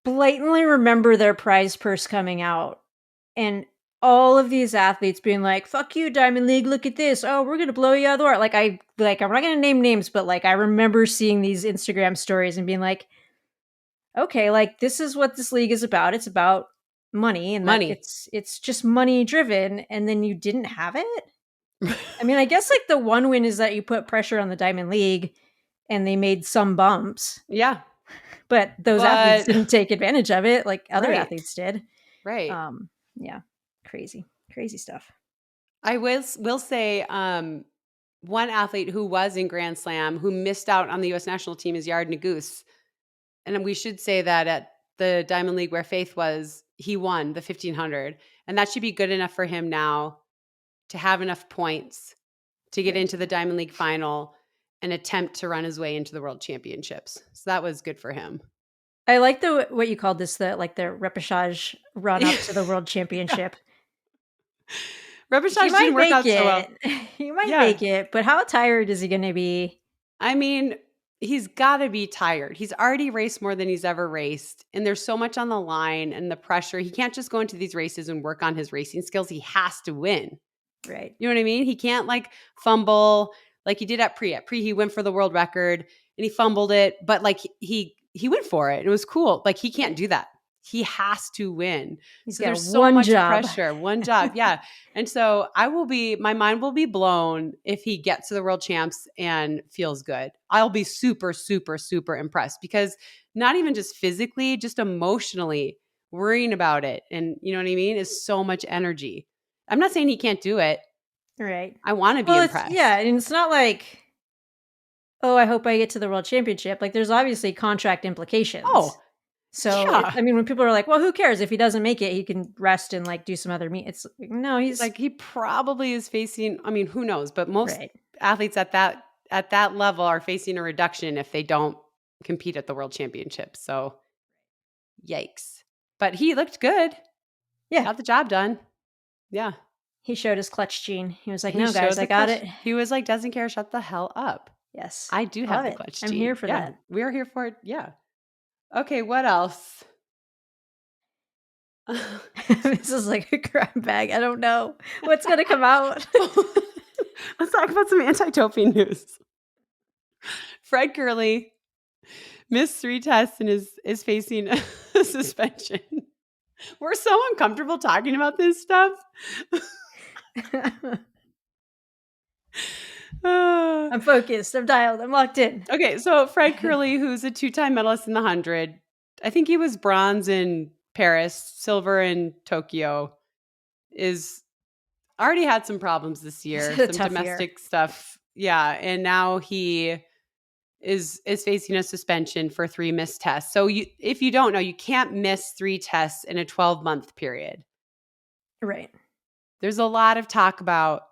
blatantly remember their prize purse coming out and all of these athletes being like, fuck you, Diamond League, look at this. Oh, we're going to blow you out of the water. I'm not going to name names, but like, I remember seeing these Instagram stories and being like, okay, like this is what this league is about. It's about money and money. It's just money driven. And then you didn't have it. I mean, I guess like the one win is that you put pressure on the Diamond League and they made some bumps. Yeah. But those athletes didn't take advantage of it like other athletes did. Right. Yeah. Crazy stuff. I will say one athlete who was in Grand Slam who missed out on the U.S. national team is Yared. And we should say that at the Diamond League where Faith was, he won the 1500. And that should be good enough for him now to have enough points to get into the Diamond League final and attempt to run his way into the World Championships. So that was good for him. I like what you called this, the repechage run up to the World Championship. Repechage didn't work out so well. He might make it, but how tired is he going to be? I mean, he's got to be tired. He's already raced more than he's ever raced. And there's so much on the line and the pressure. He can't just go into these races and work on his racing skills. He has to win. Right. You know what I mean? He can't like fumble like he did at Pre. At Pre, he went for the world record and he fumbled it. But like he went for it. It was cool. Like he can't do that. He has to win. He's so there's so much pressure. One job. Yeah. And so my mind will be blown if he gets to the world champs and feels good. I'll be super, super, super impressed because not even just physically, just emotionally worrying about it. And you know what I mean? Is so much energy. I'm not saying he can't do it. Right. I want to be impressed. Yeah. And it's not like, oh, I hope I get to the world championship. Like there's obviously contract implications. Oh, so, yeah. I mean, when people are like, well, who cares? If he doesn't make it, he can rest and like do some other meet. It's no, he's like, he probably is facing, I mean, who knows? But most athletes at that level are facing a reduction if they don't compete at the world championship. So yikes. But he looked good. Yeah. Got the job done. Yeah. He showed his clutch gene. He was like, no, guys, I got it. He was like, doesn't care. Shut the hell up. Yes. I do have the clutch gene. I'm here for that. We're here for it. Yeah. Okay, what else? This is like a grab bag. I don't know what's going to come out. Let's talk about some anti-doping news. Fred Kerley missed 3 tests and is facing a suspension. We're so uncomfortable talking about this stuff. I'm focused. I'm dialed. I'm locked in. Okay, so Fred Kerley, who's a 2-time medalist in the 100, I think he was bronze in Paris, silver in Tokyo, is already had some problems this year, He's had a some tough domestic year. stuff. Yeah, and now he is facing a suspension for 3 missed tests. So if you don't know, you can't miss 3 tests in a 12-month period. Right. There's a lot of talk about,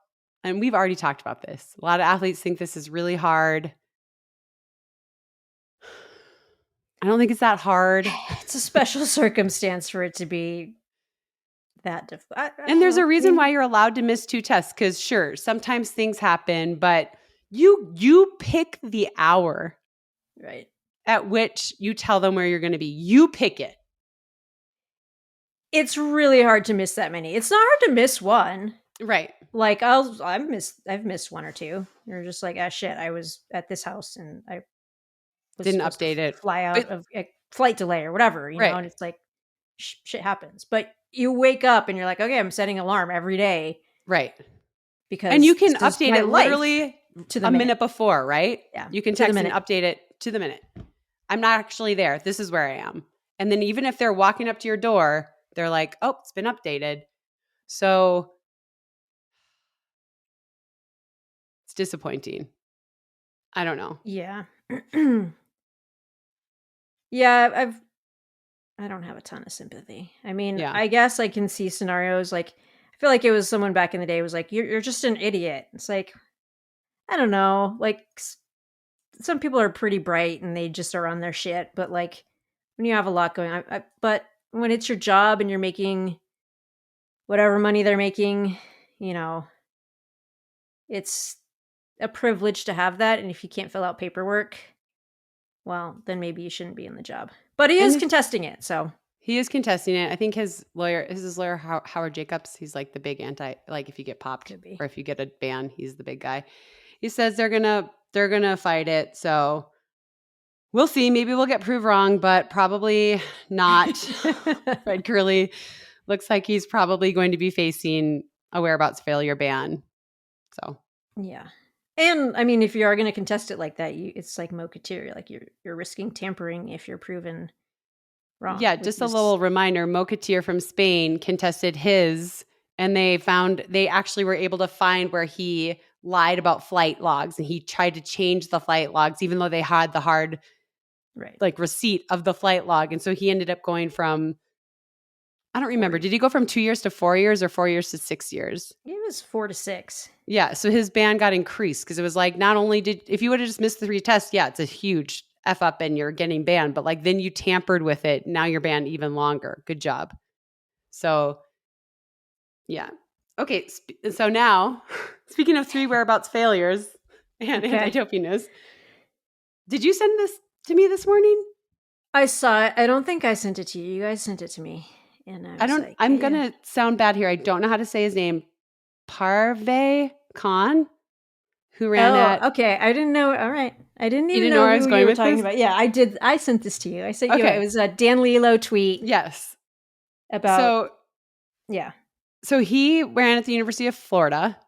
and we've already talked about this. A lot of athletes think this is really hard. I don't think it's that hard. It's a special circumstance for it to be that difficult. And there's a reason why you're allowed to miss 2 tests, because sure, sometimes things happen, but you pick the hour right at which you tell them where you're going to be. You pick it. It's really hard to miss that many. It's not hard to miss one. Right. Like I've missed 1 or 2. You're just like, ah, shit, I was at this house and I was Didn't supposed update to it. fly out of a flight delay or whatever, you Right. know, and it's like shit happens. But you wake up and you're like, okay, I'm setting an alarm every day. Right. Because and you can update it literally to the minute before, right? Yeah. You can text and update it to the minute. I'm not actually there. This is where I am. And then even if they're walking up to your door, they're like, oh, it's been updated. So it's disappointing. I don't know. Yeah. Yeah, I don't have a ton of sympathy. I mean, Yeah. I guess I can see scenarios like, I feel like it was someone back in the day was like, you're just an idiot. It's like, I don't know. Like some people are pretty bright and they just are on their shit. But like when you have a lot going on, but when it's your job and you're making whatever money they're making, you know, it's a privilege to have that. And if you can't fill out paperwork, well, then maybe you shouldn't be in the job. But he is contesting it, so. He is contesting it. I think his lawyer, Howard Jacobs. He's like the big like if you get popped or if you get a ban, he's the big guy. He says they're gonna fight it. So we'll see. Maybe we'll get proved wrong, but probably not. Fred Kerley looks like he's probably going to be facing a whereabouts failure ban. So yeah. And I mean, if you are going to contest it like that, it's like Mocatir, like you're risking tampering if you're proven wrong. Yeah, just a little reminder, Mocatir from Spain contested his, and they actually were able to find where he lied about flight logs, and he tried to change the flight logs even though they had the hard like receipt of the flight log. And so he ended up going from, I don't remember, did he go from 2 years to 4 years or 4 years to 6 years? It was 4 to 6. Yeah, so his ban got increased because it was like, not only if you would have just missed the 3 tests, yeah, it's a huge F up and you're getting banned, but like then you tampered with it. Now you're banned even longer. Good job. So yeah. Okay. So now, speaking of 3 whereabouts failures and anti-doping news, did you send this to me this morning? I saw it. I don't think I sent it to you. You guys sent it to me. And I'm going to sound bad here. I don't know how to say his name. Parvej Khan, who ran at. Okay. I didn't know. All right. I didn't even know where I was going with talking this? about. Yeah, I did. I sent this to you. I sent you. It was a Dan Lilo tweet. Yes. About. So, yeah. So he ran at the University of Florida.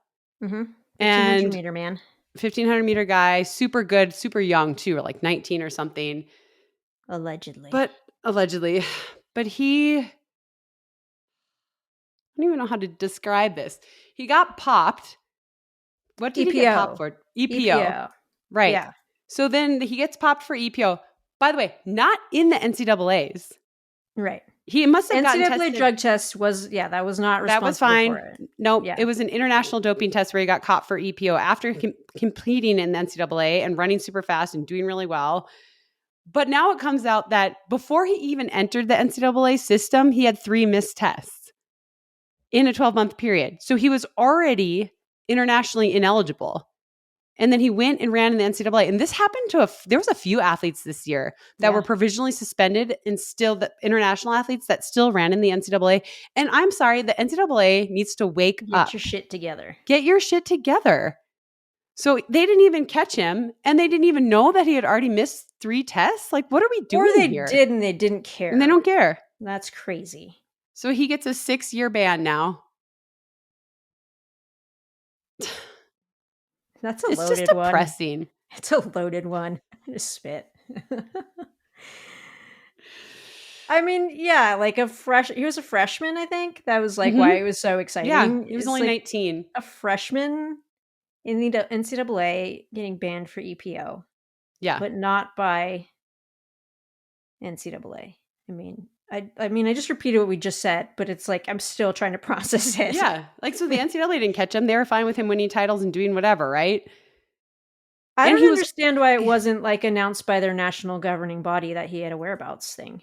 Mm-hmm. 1500 meter man. 1500 meter guy. Super good. Super young too. Or like 19 or something. Allegedly. But he, I don't even know how to describe this. He got popped. What did he get popped for? EPO. Right. Yeah. So then he gets popped for EPO. By the way, not in the NCAAs. Right. He must have gotten tested. NCAA drug test was, that was not responsible. That was fine. For it. Nope. Yeah. It was an international doping test where he got caught for EPO after completing in the NCAA and running super fast and doing really well. But now it comes out that before he even entered the NCAA system, he had 3 missed tests in a 12-month period. So he was already internationally ineligible. And then he went and ran in the NCAA. And this happened to there was a few athletes this year that were provisionally suspended and still the international athletes that still ran in the NCAA. And I'm sorry, the NCAA needs to wake up. Get your shit together. Get your shit together. So they didn't even catch him, and they didn't even know that he had already missed 3 tests. Like, what are we Or doing they here? did and they didn't And they care. don't care. That's crazy. So he gets a 6-year ban now. That's a It's just loaded one. depressing. It's a loaded one. I just spit. I mean, yeah, like he was a freshman, I think. That was like why Mhm. it was so Yeah, exciting. he was It's only like 19. a freshman in the NCAA getting banned for EPO, Yeah. but not by NCAA. I mean, I just repeated what we just said, but it's like I'm still trying to process it. Yeah. Like, so the NCAA didn't catch him. They were fine with him winning titles and doing whatever, right? I And don't he was understand why it wasn't like announced by their national governing body that he had a whereabouts thing.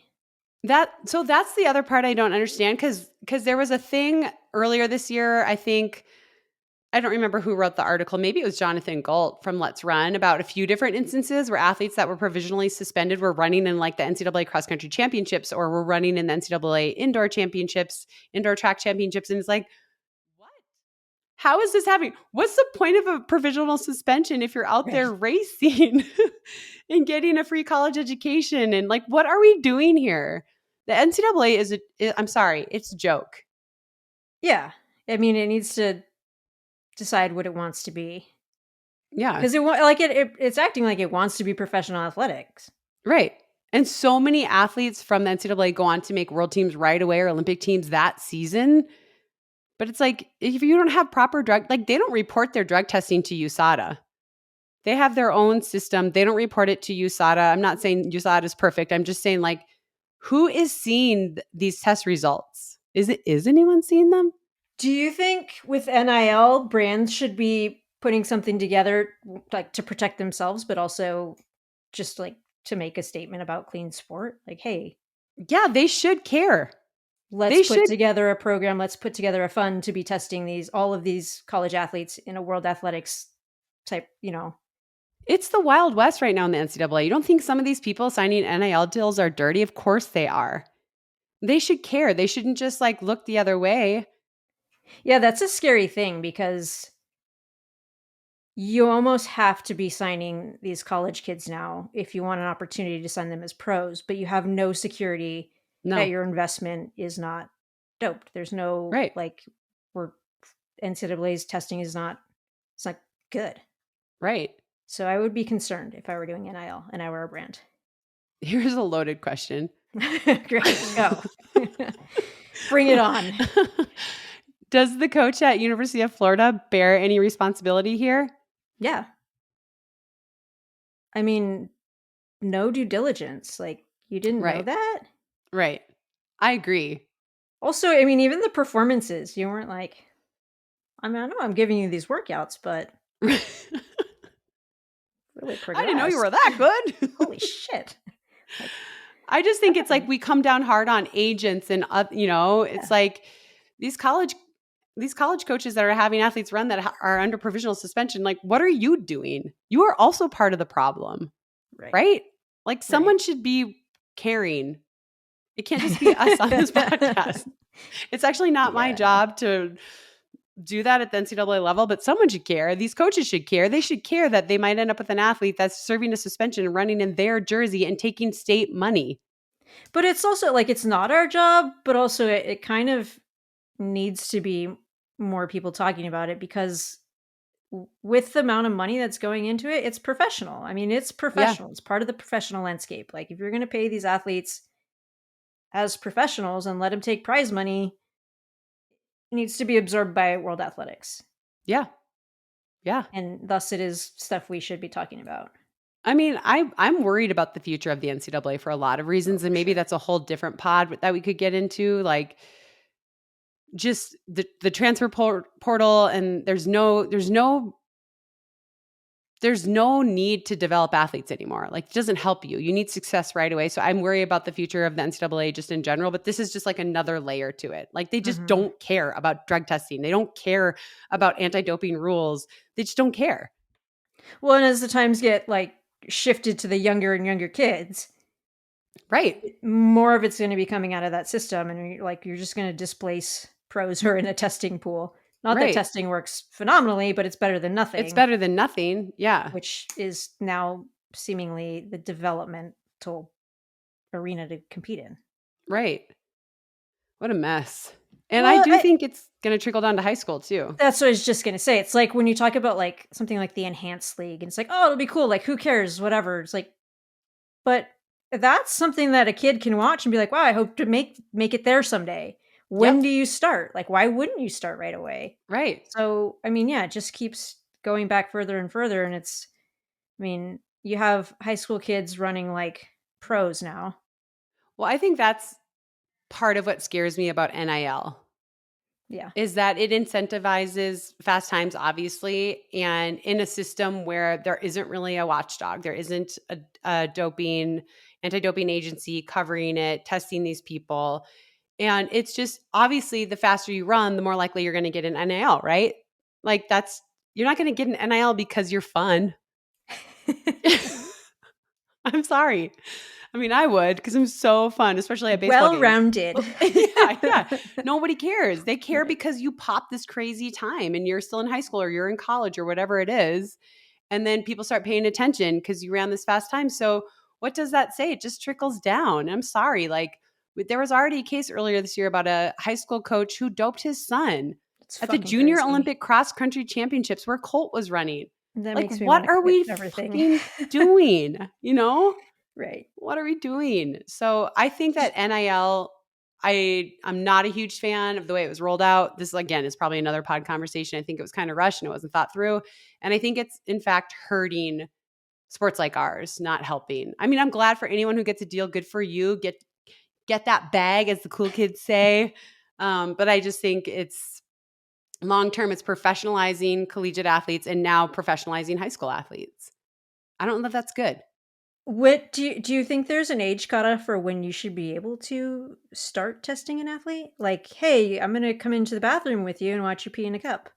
so that's the other part I don't understand because there was a thing earlier this year, I think. I don't remember who wrote the article. Maybe it was Jonathan Galt from Let's Run about a few different instances where athletes that were provisionally suspended were running in like the NCAA cross country championships or were running in the NCAA indoor championships, indoor track championships. And it's like, what? How is this happening? What's the point of a provisional suspension if you're out there Right. racing and getting a free college education? And like, what are we doing here? The NCAA I'm sorry, it's a joke. Yeah. I mean, it needs to decide what it wants to be. Yeah. Because it's acting like it wants to be professional athletics. Right. And so many athletes from the NCAA go on to make world teams right away or Olympic teams that season. But it's like, if you don't have proper drug, like they don't report their drug testing to USADA. They have their own system. They don't report it to USADA. I'm not saying USADA is perfect. I'm just saying, like, who is seeing these test results? Is anyone seeing them? Do you think with NIL, brands should be putting something together like to protect themselves, but also just like to make a statement about clean sport? Like, hey, Yeah, they should care. let's They put should. together a program, let's put together a fund to be testing all of these college athletes in a world athletics type. It's the Wild West right now in the NCAA. You don't think some of these people signing NIL deals are dirty? Of course they are. They should care. They shouldn't just like look the other way. Yeah, that's a scary thing because you almost have to be signing these college kids now if you want an opportunity to sign them as pros, but you have no security that No. your investment is not doped. There's no Right. like we're NCAA's testing is not it's not good. Right. So I would be concerned if I were doing NIL and I were a brand. Here's a loaded question. Great, go. Bring it on. Does the coach at University of Florida bear any responsibility here? Yeah. I mean, no due diligence. Like you didn't know Right. that? Right. I agree. Also, I mean, even the performances, you weren't like, I mean, I know I'm giving you these workouts, but I really didn't know you progressed. were that good. Holy shit. Like, I just think it's like happened? we come down hard on agents and it's Yeah. like these college coaches that are having athletes run that are under provisional suspension, like what are you doing? You are also part of the problem, Right. right? Like Right. someone should be caring. It can't just be us on this podcast. It's actually not my Yeah, no. job to do that at the NCAA level, but someone should care. These coaches should care. They should care that they might end up with an athlete that's serving a suspension and running in their jersey and taking state money. But it's also like it's not our job, but also it kind of needs to be more people talking about it because with the amount of money that's going into it, it's professional. I mean, it's Yeah. professional. It's part of the professional landscape. Like if you're going to pay these athletes as professionals and let them take prize money, it needs to be absorbed by world athletics. Yeah. Yeah. And thus it is stuff we should be talking about. I mean, I'm worried about the future of the NCAA for a lot of Oh, reasons, for and maybe sure. that's a whole different pod that we could get into. Like, just the transfer portal, and there's no need to develop athletes anymore. Like, it doesn't help you. You need success right away. So I'm worried about the future of the NCAA just in general. But this is just like another layer to it. Like, they just Mhm. don't care about drug testing. They don't care about anti-doping rules. They just don't care. Well, and as the times get like shifted to the younger and younger kids, Right. more of it's going to be coming out of that system, and you're just going to displace pros who are in a testing pool. Not that Right. testing works phenomenally, but it's better than It's nothing, better than nothing. Yeah. which is now seemingly the developmental arena to compete in. Right. What a mess. And I Well, do think it's going to trickle down to high school too. that's what I was just gonna say. It's like when you talk about like something like the enhanced league, and it's like, oh, it'll be cool. Like, who cares? Whatever. It's like, but that's something that a kid can watch and be like, wow, I hope to make it there someday. When Yep. do you start? Like, why wouldn't you start right away? Right. So, I mean, yeah, it just keeps going back further and further. And it's, I mean, you have high school kids running like pros now. Well, I think that's part of what scares me about NIL Yeah. is that it incentivizes fast times, obviously, and in a system where there isn't really a watchdog, there isn't a anti-doping agency covering it, testing these people. And it's just obviously the faster you run, the more likely you're going to get an NIL, right? Like you're not going to get an NIL because you're fun. I'm sorry. I mean, I would because I'm so fun, especially at baseball Well games. rounded. Yeah, yeah. Nobody cares. They care because you pop this crazy time and you're still in high school or you're in college or whatever it is. And then people start paying attention because you ran this fast time. So what does that say? It just trickles down. I'm sorry. Like there was already a case earlier this year about a high school coach who doped his son It's at the fucking Junior crazy. Olympic cross country championships where Colt was running. That Like, makes me want what to are quit we everything. fucking doing? You know? Right. What are we doing? So I think that NIL, I'm not a huge fan of the way it was rolled out. This again is probably another pod conversation. I think it was kind of rushed and it wasn't thought through. And I think it's in fact hurting sports like ours, not helping. I mean, I'm glad for anyone who gets a deal. Good for you. Get that bag, as the cool kids say. But I just think it's long term, it's professionalizing collegiate athletes and now professionalizing high school athletes. I don't know if that's good. What do you think there's an age cutoff for when you should be able to start testing an athlete? Like, hey, I'm gonna come into the bathroom with you and watch you pee in a cup.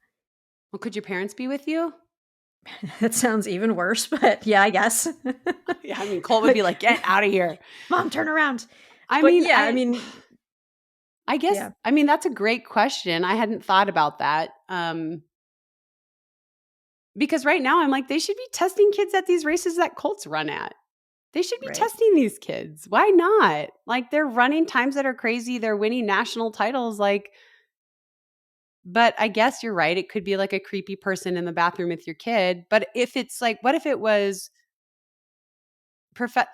Well, could your parents be with you? That sounds even worse, but yeah, I guess. Yeah, I mean, Colt would be like, "Get out of here." Mom, turn around. I But mean, yeah, I I mean, I guess yeah, I mean, that's a great question. I hadn't thought about that. Because right now I'm like, they should be testing kids at these races that Colts run at. They should be right. testing these kids. Why not? Like they're running times that are crazy. They're winning national titles. Like, but I guess you're right. It could be like a creepy person in the bathroom with your kid. But if it's like, what if it was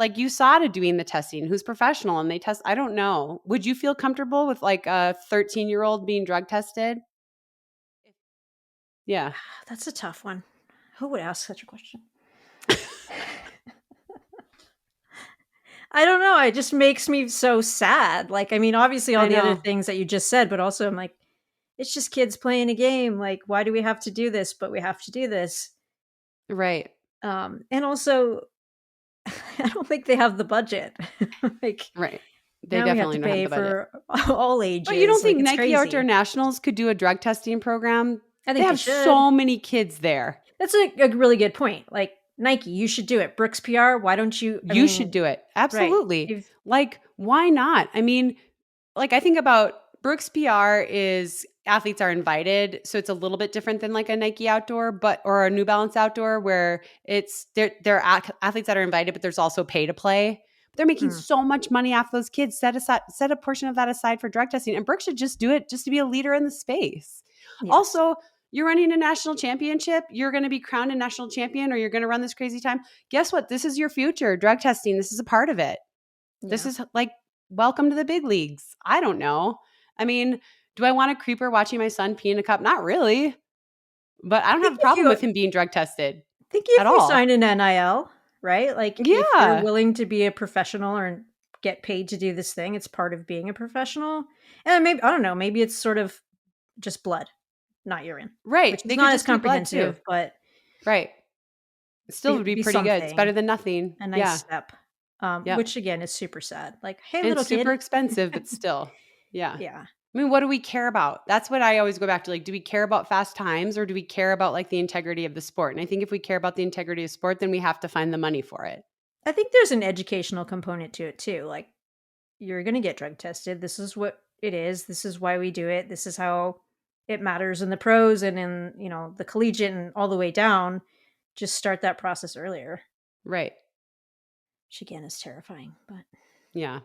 like USADA doing the testing, who's professional and they test? I don't know. Would you feel comfortable with like a 13-year-old being drug tested? Yeah. That's a tough one. Who would ask such a question? I don't know. It just makes me so sad. Like, I mean, obviously all I the other know. things that you just said, but also I'm like, it's just kids playing a game. Like, why do we have to do this? But we have to do this. Right. And also, I don't think they have the budget. Like, Right. They now we have to definitely don't have pay the budget. for all But you don't ages. Like, think it's Nike Outdoor crazy. Nationals could do a drug testing program? I They think they have should. so many kids there. That's a really good point. Like, Nike, you should do it. Brooks PR, why don't you? I You should mean, do it. right. Absolutely. If, Like, why not? I mean, like I think about Brooks PR is athletes are invited, so it's a little bit different than like a Nike Outdoor, but or a New Balance Outdoor where it's they're athletes that are invited, but there's also pay to play. They're making mm, so much money off those kids. Set a portion of that aside for drug testing, and Brooks should just do it just to be a leader in the space. yes. Also, you're running a national championship. You're going to be crowned a national champion, or you're going to run this crazy time. Guess what? This is your future. Drug testing. This is a part of it. This Yeah. is like welcome to the big leagues. I don't know. I mean, do I want a creeper watching my son pee in a cup? Not really. But I I don't have think a if problem you with him being drug tested think at if you all. sign an NIL, right? Like if you're Yeah. willing to be a professional or get paid to do this thing, it's part of being a professional. And maybe I don't know, maybe it's sort of just blood, not urine, Right. which is They could not as just be blood too. comprehensive, but Right. It still would be be pretty good. It's better something, than nothing. a nice Yeah. step. Yep. Which again is super sad. Like, hey, And little super kid. expensive, but still. Yeah. Yeah. I mean, what do we care about? That's what I always go back to. Like, do we care about fast times or do we care about like the integrity of the sport? And I think if we care about the integrity of sport, then we have to find the money for it. I think there's an educational component to it too. Like, you're going to get drug tested. This is what it is. This is why we do it. This is how it matters in the pros and in, the collegiate and all the way down. Just start that process earlier. Right. Which again is terrifying, but Yeah.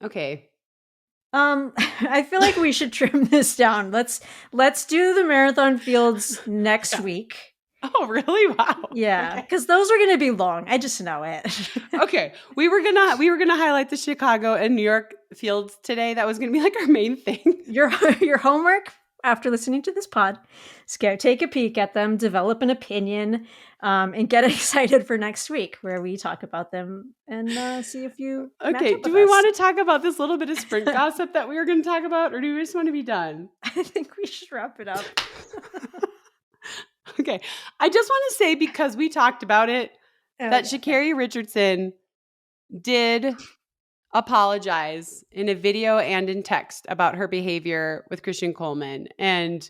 Okay. I feel like we should trim this down. Let's do the marathon fields next Yeah. week. Oh, really? Wow. Yeah, Okay. because those are going to be long. I just know it. Okay. We were gonna highlight the Chicago and New York fields today. That was gonna be like our main thing. Your homework after listening to this pod is go take a peek at them, develop an opinion, and get excited for next week where we talk about them and see if you match Okay. up Do with we us. want to talk about this little bit of sprint gossip that we were gonna talk about, or do we just want to be done? I think we should wrap it up. Okay. I just want to say, because we talked about it, that Sha'Carri Richardson did apologize in a video and in text about her behavior with Christian Coleman. And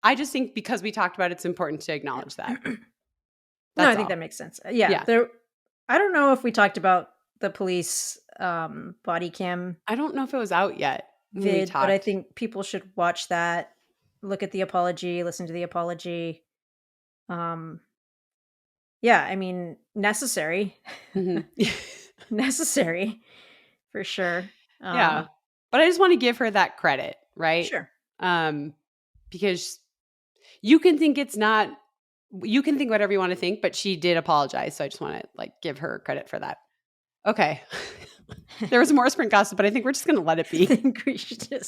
I just think because we talked about it, it's important to acknowledge that. No, I think that makes sense. Yeah. I don't know if we talked about the police body cam I don't know if it was out yet. vid, but I think people should watch that, look at the apology, listen to the apology. Yeah, I mean, necessary. Necessary for sure. Yeah. But I just want to give her that credit, right? Sure. Because you can think you can think whatever you want to think, but she did apologize. So I just want to give her credit for that. Okay. There was more sprint gossip, but I think we're just going to let it be. I think we should I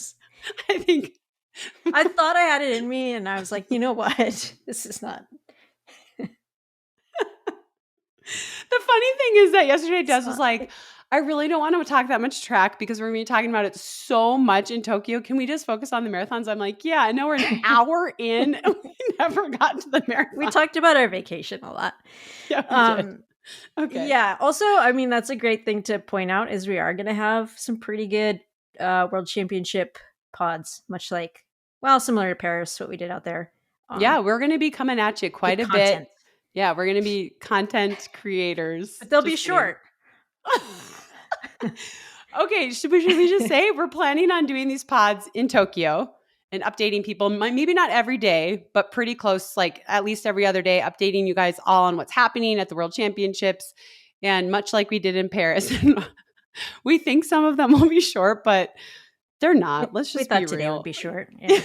thought I had it in me and I was like, you know what? This is not. The funny thing is that yesterday Des was like, I really don't want to talk that much track because we're going to be talking about it so much in Tokyo. Can we just focus on the marathons? I'm like, yeah, I know we're an hour in and we never got to the marathon. We talked about our vacation a lot. Yeah, we did. Okay. Yeah. Also, I mean, that's a great thing to point out is we are going to have some pretty good World Championship pods, much like, similar to Paris, what we did out there. Yeah, we're going to be coming at you quite a bit. Yeah, we're going to be content creators. But they'll be short. Okay, should we just say we're planning on doing these pods in Tokyo and updating people, maybe not every day, but pretty close, like at least every other day, updating you guys all on what's happening at the World Championships. And much like we did in Paris, we think some of them will be short, but they're not. Let's just be real. We thought today would be short. Yeah.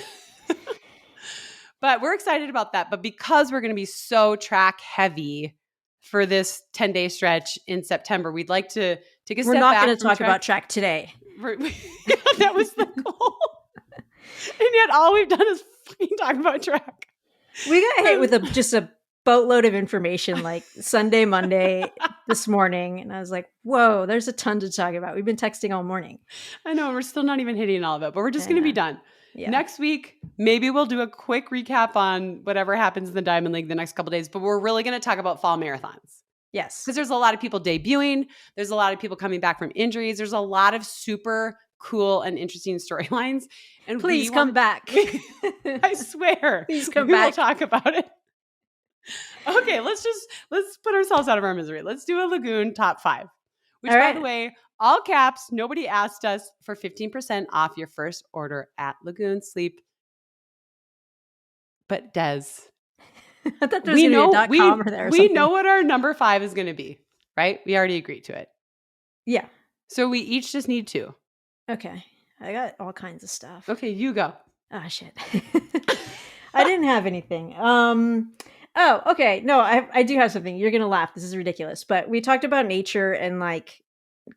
But we're excited about that. But because we're going to be so track heavy for this 10-day stretch in September, we'd like to take a step back. We're not going to talk about track today. That was the goal. And yet all we've done is fucking talk about track. We got hit with just a boatload of information like Sunday, Monday, this morning. And I was like, whoa, there's a ton to talk about. We've been texting all morning. I know. We're still not even hitting all of it, but we're just going to be done. Yeah. Next week, maybe we'll do a quick recap on whatever happens in the Diamond League the next couple of days, but we're really going to talk about fall marathons. Yes. Because there's a lot of people debuting. There's a lot of people coming back from injuries. There's a lot of super cool and interesting storylines. And please come back. I swear. Please come back. We'll talk about it. Okay, let's put ourselves out of our misery. Let's do a Lagoon top 5. Which, by the way, all caps, nobody asked us for 15% off your first order at Lagoon Sleep. But Des, I thought there was going to be a .com or there or something. We know what our number 5 is going to be, right? We already agreed to it. Yeah. So we each just need 2. Okay. I got all kinds of stuff. Okay, you go. Oh, shit. I didn't have anything. Oh, okay. No, I do have something. You're going to laugh. This is ridiculous. But we talked about nature and like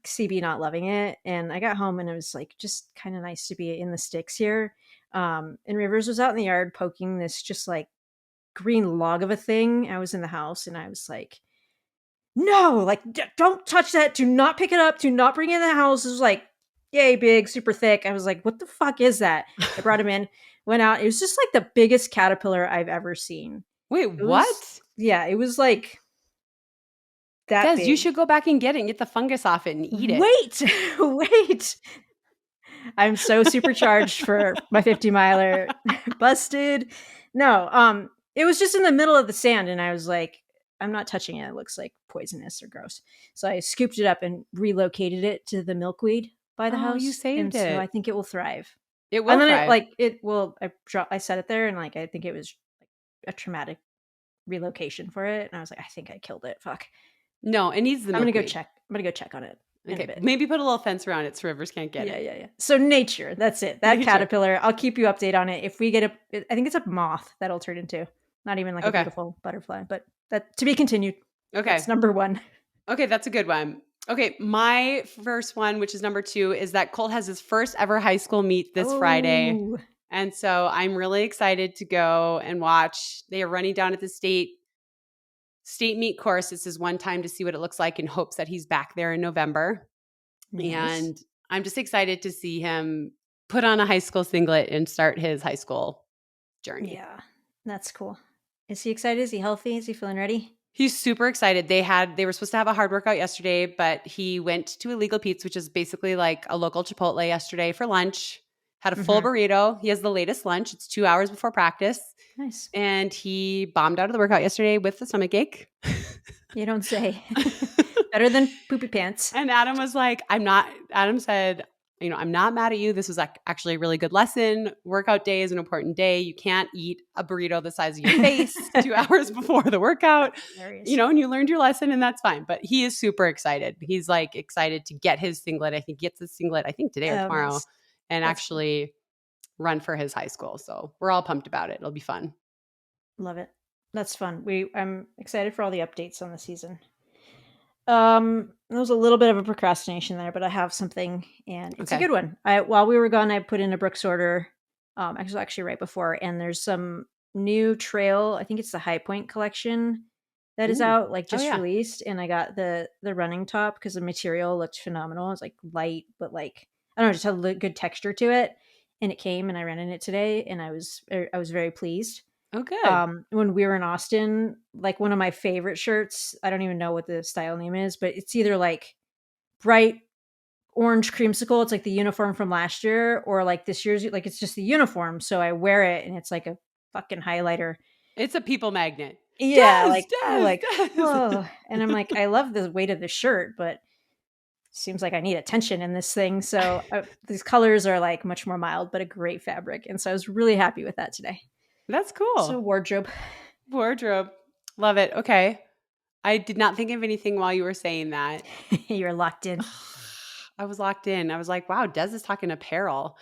CB not loving it. And I got home and it was like just kind of nice to be in the sticks here. And Rivers was out in the yard poking this just like green log of a thing. I was in the house and I was like, no, like don't touch that. Do not pick it up. Do not bring it in the house. It was like, yay, big, super thick. I was like, what the fuck is that? I brought him in, went out. It was just like the biggest caterpillar I've ever seen. Wait, what? Yeah, it was like that. Des, big. you should go back and get it and get the fungus off it and eat it. Wait. I'm so supercharged for my 50 miler. Busted. No, it was just in the middle of the sand and I was like, I'm not touching it. It looks like poisonous or gross. So I scooped it up and relocated it to the milkweed by the house. You saved it. So I think it will thrive. It will And then it cry. like I set it there and like I think it was like a traumatic relocation for it, and I was like, I think I killed it. Fuck. No, it needs the I'm gonna go milkweed. check. I'm gonna go check on it in a Okay, bit. maybe put a little fence around it so rivers can't get Yeah, it. yeah, yeah. So nature, that's it. That Nature. caterpillar. I'll keep you update on it. If we get I think it's a moth that'll turn into, not even like a Okay. beautiful butterfly, but that to be continued. That's Okay. number one. Okay, that's a good one. Okay, my first one, which is number 2, is that Colt has his first ever high school meet this Friday. Oh, And so I'm really excited to go and watch. They are running down at the state meet course. This is one time to see what it looks like in hopes that he's back there in November. nice. And I'm just excited to see him put on a high school singlet and start his high school journey. Yeah, that's cool. Is he excited? Is he healthy? Is he feeling ready? He's super excited. They were supposed to have a hard workout yesterday, but he went to Illegal Pete's, which is basically like a local Chipotle yesterday for lunch. Had a full burrito. He has the latest lunch. It's 2 hours before practice. Nice. And he bombed out of the workout yesterday with a stomach ache. You don't say. Better than poopy pants. And Adam said, I'm not mad at you. This was like actually a really good lesson. Workout day is an important day. You can't eat a burrito the size of your face 2 hours before the workout, and you learned your lesson and that's fine. But he is super excited. He's like excited to get his singlet. I think he gets his singlet, today or tomorrow, nice. and That's actually run for his high school. So we're all pumped about it. It'll be fun. Love it. That's fun. I'm excited for all the updates on the season. There was a little bit of a procrastination there, but I have something and it's a good one. While we were gone, I put in a Brooks order, actually right before, and there's some new trail. I think it's the High Point collection that is out, like just released. And I got the running top because the material looked phenomenal. It's like light, but like, I don't know, just had a good texture to it. And it came and I ran in it today and I was very pleased. Oh, good. When we were in Austin, like one of my favorite shirts, I don't even know what the style name is, but it's either like bright orange creamsicle, it's like the uniform from last year, or like this year's, like it's just the uniform. So I wear it and it's like a fucking highlighter. It's a people magnet. Yeah, Des. whoa. And I'm like, I love the weight of the shirt, but seems like I need attention in this thing. So these colors are like much more mild, but a great fabric. And so I was really happy with that today. That's cool. So wardrobe. Love it. Okay. I did not think of anything while you were saying that. You're locked in. I was locked in. I was like, wow, Des is talking apparel.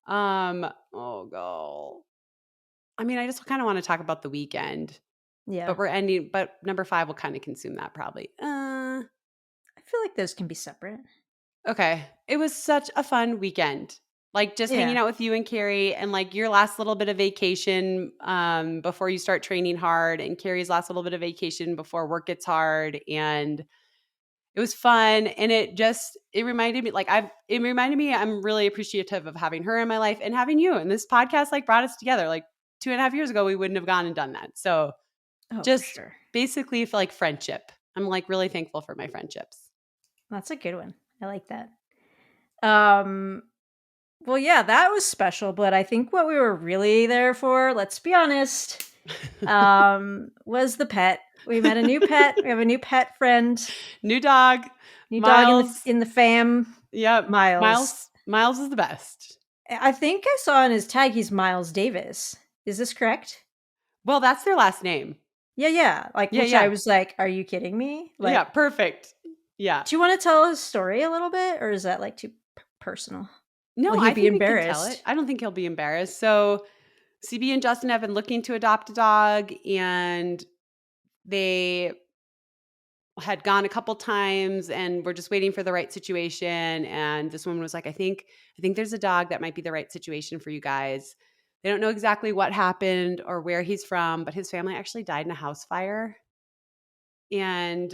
Oh, God. I just kind of want to talk about the weekend. Yeah. But we're ending, but number 5 will kind of consume that probably. I feel like those can be separate. Okay. It was such a fun weekend. Like just hanging out with you and Carrie and like your last little bit of vacation before you start training hard, and Carrie's last little bit of vacation before work gets hard. And it was fun. And it reminded me I'm really appreciative of having her in my life and having you. And this podcast like brought us together. Like 2.5 years ago, we wouldn't have gone and done that. So basically for like friendship. I'm like really thankful for my friendships. That's a good one. I like that. Well, yeah, that was special, but I think what we were really there for, let's be honest, was the pet. We met a new pet. We have a new pet friend. New dog. New Miles. Dog in the fam. Yep. Miles. Miles is the best. I think I saw in his tag he's Miles Davis. Is this correct? Well, that's their last name. Yeah. I was like, are you kidding me? Like, yeah, perfect. Yeah. Do you want to tell his story a little bit, or is that like too personal? No, Will he be embarrassed? I don't think he'll be embarrassed. So CB and Justin have been looking to adopt a dog, and they had gone a couple times and we're just waiting for the right situation. And this woman was like, I think there's a dog that might be the right situation for you guys. They don't know exactly what happened or where he's from, but his family actually died in a house fire. And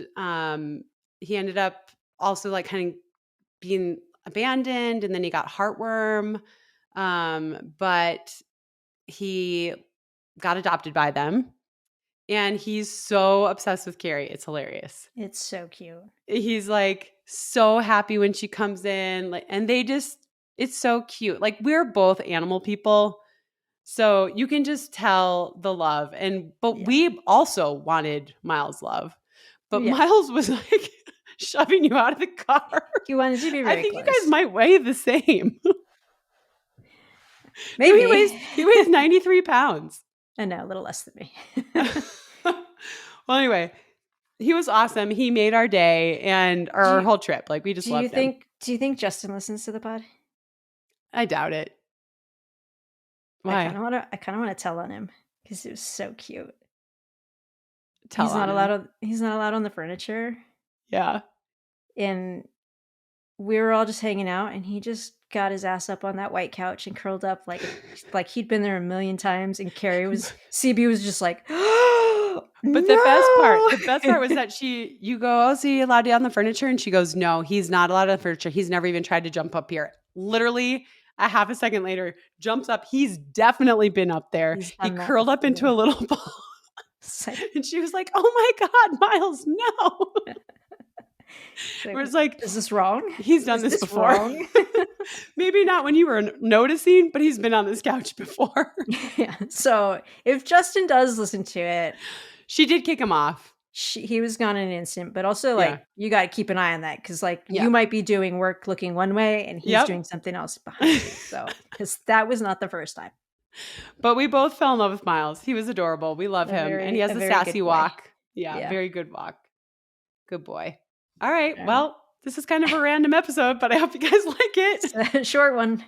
he ended up also like kind of being abandoned, and then he got heartworm. But he got adopted by them. And he's so obsessed with Carrie. It's hilarious. It's so cute. He's like so happy when she comes in. Like, and it's so cute. Like we're both animal people. So you can just tell the love. But we also wanted Miles' love. But Miles was like shoving you out of the car. He wanted to be very I think close. you guys might weigh the same. Maybe. He weighs 93 pounds. I know, a little less than me. Well, anyway, he was awesome. He made our day and our whole trip. Like, we just loved him. Do you think Justin listens to the pod? I doubt it. Why? I kind of want to tell on him because it was so cute. He's not allowed on the furniture. Yeah. And we were all just hanging out, and he just got his ass up on that white couch and curled up like he'd been there a million times. And CB was just like, but no! the best part was that you go, oh, so you allowed to on the furniture? And she goes, no, he's not allowed on the furniture. He's never even tried to jump up here. Literally a half a second later, jumps up. He's definitely been up there. He curled up into a little ball. And she was like, oh my God, Miles, no. Where it's like, is this wrong? He's done this before. Maybe not when you were noticing, but he's been on this couch before. Yeah. So if Justin does listen to it, she did kick him off. He was gone in an instant, but also you got to keep an eye on that because you might be doing work looking one way and he's doing something else behind you. So because that was not the first time. But we both fell in love with Miles. He was adorable. We love him, and he has a sassy walk. Yeah, very good walk. Good boy. All right. Well, this is kind of a random episode, but I hope you guys like it. It's a short one.